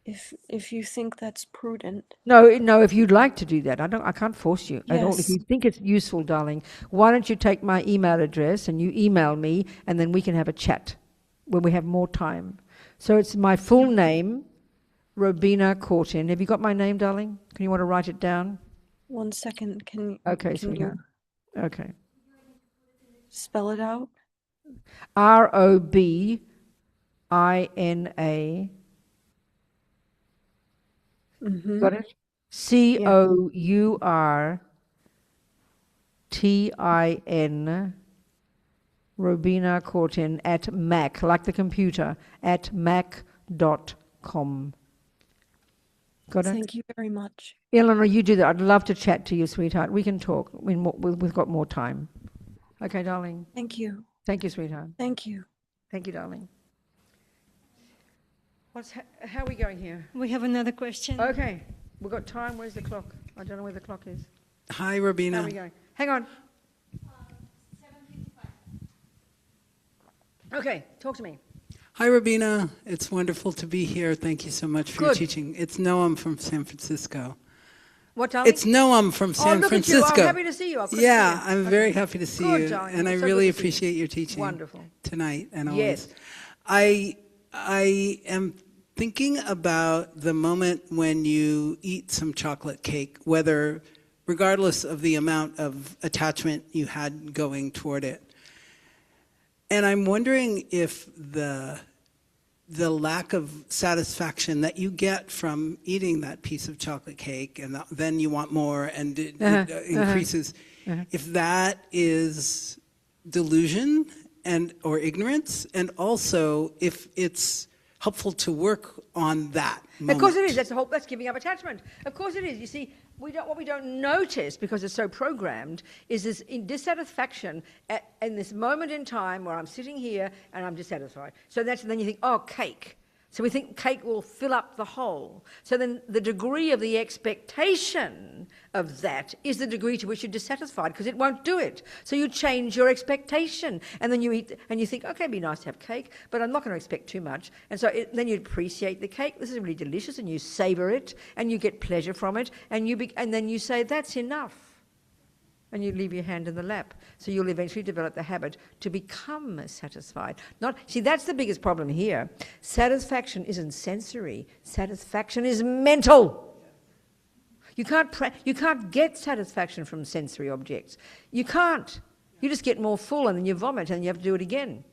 If you think that's prudent. No, if you'd like to do that. I can't force you at all. If you think it's useful, darling, why don't you take my email address and you email me, and then we can have a chat when we have more time. So it's my full name, Robina Courtin. Have you got my name, darling? Can you want to write it down? 1 second. Okay, sweetheart. Okay. Spell it out? Robina got it? Courtin, Robina Courtin at Mac, like the computer, at mac.com. Got it? Thank you very much. Eleanor, you do that. I'd love to chat to you, sweetheart. We can talk. We've got more time. Okay, darling. Thank you. Thank you, sweetheart. Thank you. Thank you, darling. How are we going here? We have another question. Okay, we've got time. Where's the clock? I don't know where the clock is. Hi, Robina. How are we going? Hang on. 7:55. Okay, talk to me. Hi, Robina. It's wonderful to be here. Thank you so much for your teaching. It's Noam from San Francisco. What, darling? It's Noam from San Francisco. At you. I'm happy to see you. I'm very happy to see you. Darling. And I really appreciate your teaching. Wonderful. Tonight and always. Yes. I am thinking about the moment when you eat some chocolate cake, regardless of the amount of attachment you had going toward it. And I'm wondering if the lack of satisfaction that you get from eating that piece of chocolate cake, and then you want more, and it increases, if that is delusion or ignorance, and also if it's helpful to work on that moment. Of course it is. That's giving up attachment. Of course it is. You see, what we don't notice, because it's so programmed, is this dissatisfaction in this moment in time where I'm sitting here and I'm dissatisfied. So then you think, oh, cake. So we think cake will fill up the hole. So then the degree of the expectation of that is the degree to which you're dissatisfied, because it won't do it. So you change your expectation, and then you eat, and you think, okay, it'd be nice to have cake, but I'm not going to expect too much. And so then you appreciate the cake. This is really delicious, and you savor it, and you get pleasure from it, and then you say, that's enough. And you leave your hand in the lap. So you'll eventually develop the habit to become satisfied. See, that's the biggest problem here. Satisfaction isn't sensory. Satisfaction is mental. You can't get satisfaction from sensory objects. You can't. You just get more full, and then you vomit, and you have to do it again.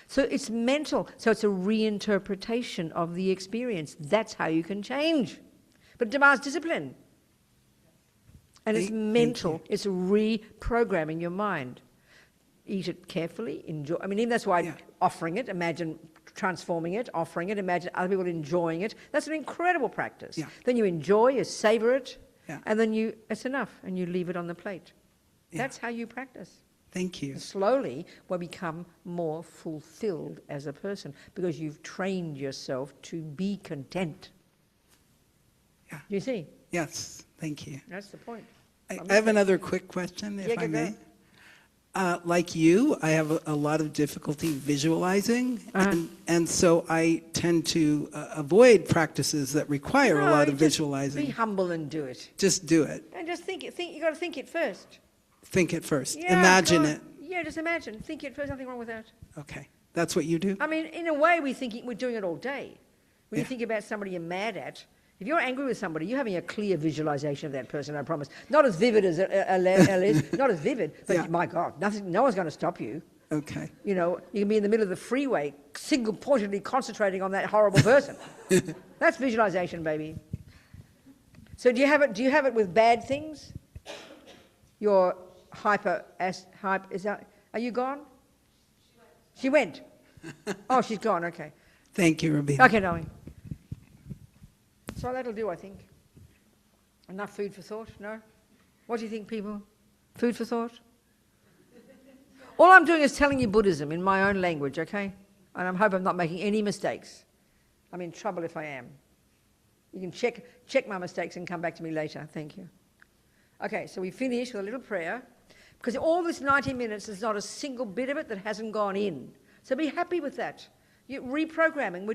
So it's mental. So it's a reinterpretation of the experience. That's how you can change. But it demands discipline. And it's mental. It's reprogramming your mind. Eat it carefully, enjoy. I mean, even that's why offering it, imagine transforming it, offering it, imagine other people enjoying it. That's an incredible practice. Yeah. Then you enjoy, you savor it, and then it's enough, and you leave it on the plate. Yeah. That's how you practice. Thank you. And slowly, we'll become more fulfilled as a person, because you've trained yourself to be content. Yeah. You see? Yes. Thank you. That's the point. I have another quick question, if I may. Like you, I have a lot of difficulty visualizing, and so I tend to avoid practices that require a lot of visualizing. Be humble and do it. Just do it. And just think it. You got to think it first. Think it first. Yeah, imagine it. Yeah, just imagine. Think it first. Nothing wrong with that. Okay, that's what you do. I mean, in a way, we're doing it all day. When you think about somebody you're mad at. If you're angry with somebody, you're having a clear visualization of that person, I promise. Not as vivid as Alice, not as vivid, but my God, no one's going to stop you. Okay. You know, you can be in the middle of the freeway, single-pointedly concentrating on that horrible person. That's visualization, baby. So do you have it with bad things? Your hyper, is that, are you gone? She went. Oh, she's gone, okay. Thank you, Robina. Okay, darling. So that'll do, I think. Enough food for thought, no? What do you think, people? Food for thought? All I'm doing is telling you Buddhism in my own language, okay? And I hope I'm not making any mistakes. I'm in trouble if I am. You can check my mistakes and come back to me later. Thank you. Okay, so we finish with a little prayer, because all this 90 minutes, there's not a single bit of it that hasn't gone in. So be happy with that. You're reprogramming.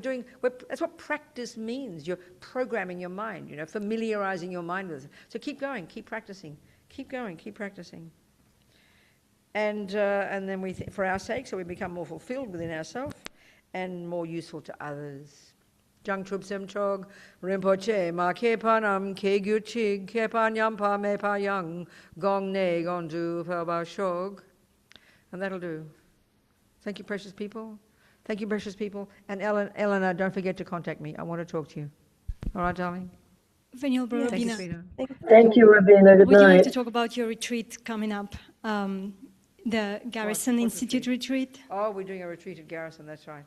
That's what practice means. You're programming your mind, familiarizing your mind with it. So keep going, keep practicing. Keep going, keep practicing. And then for our sake, so we become more fulfilled within ourselves and more useful to others. Jang Trup Sem Chog, Rinpoche, Ma Ke Panam, Ke Gyu Chig, Ke Pan Yampa Me Pa Yang, Gong Ne Gong Du Fa Ba Shog. And that'll do. Thank you, precious people. Thank you, precious people. And Eleanor, don't forget to contact me. I want to talk to you. All right, darling? Venerable Robina. Thank you, sweetheart. Thank you, Robina. Good Would you like night. to talk about your retreat coming up? The Garrison Institute retreat? Oh, we're doing a retreat at Garrison, that's right.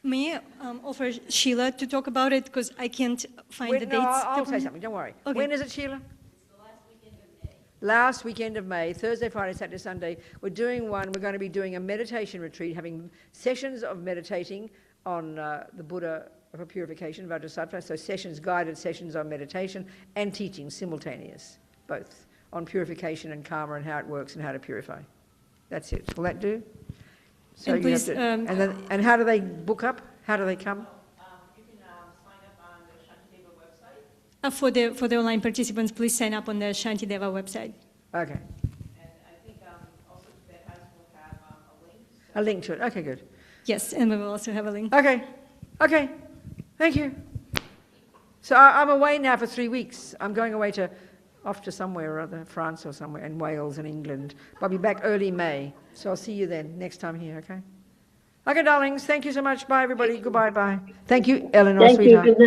May I offer Sheila to talk about it, because I can't find the dates. No, I'll say something, don't worry. Okay. When is it, Sheila? Last weekend of May, Thursday, Friday, Saturday, Sunday. We're going to be doing a meditation retreat, having sessions of meditating on the Buddha for purification, Vajrasattva, so sessions, guided sessions on meditation, and teaching simultaneous, both, on purification and karma and how it works and how to purify. That's it. Will that do? So And you have please, to, and how do they book up? How do they come? You can sign up on the Shantideva website. For the online participants, please sign up on the Shantideva website. Okay. And I think also Tibet House will have a link. A link to it. Okay, good. Yes, and we will also have a link. Okay. Okay. Thank you. So I'm away now for 3 weeks. I'm going away off to somewhere or other, France or somewhere, in Wales and England. I'll be back early May. So I'll see you then, next time here, okay? Okay, darlings. Thank you so much. Bye, everybody. Goodbye, bye. Thank you, Eleanor, Thank you. sweetheart. Good night.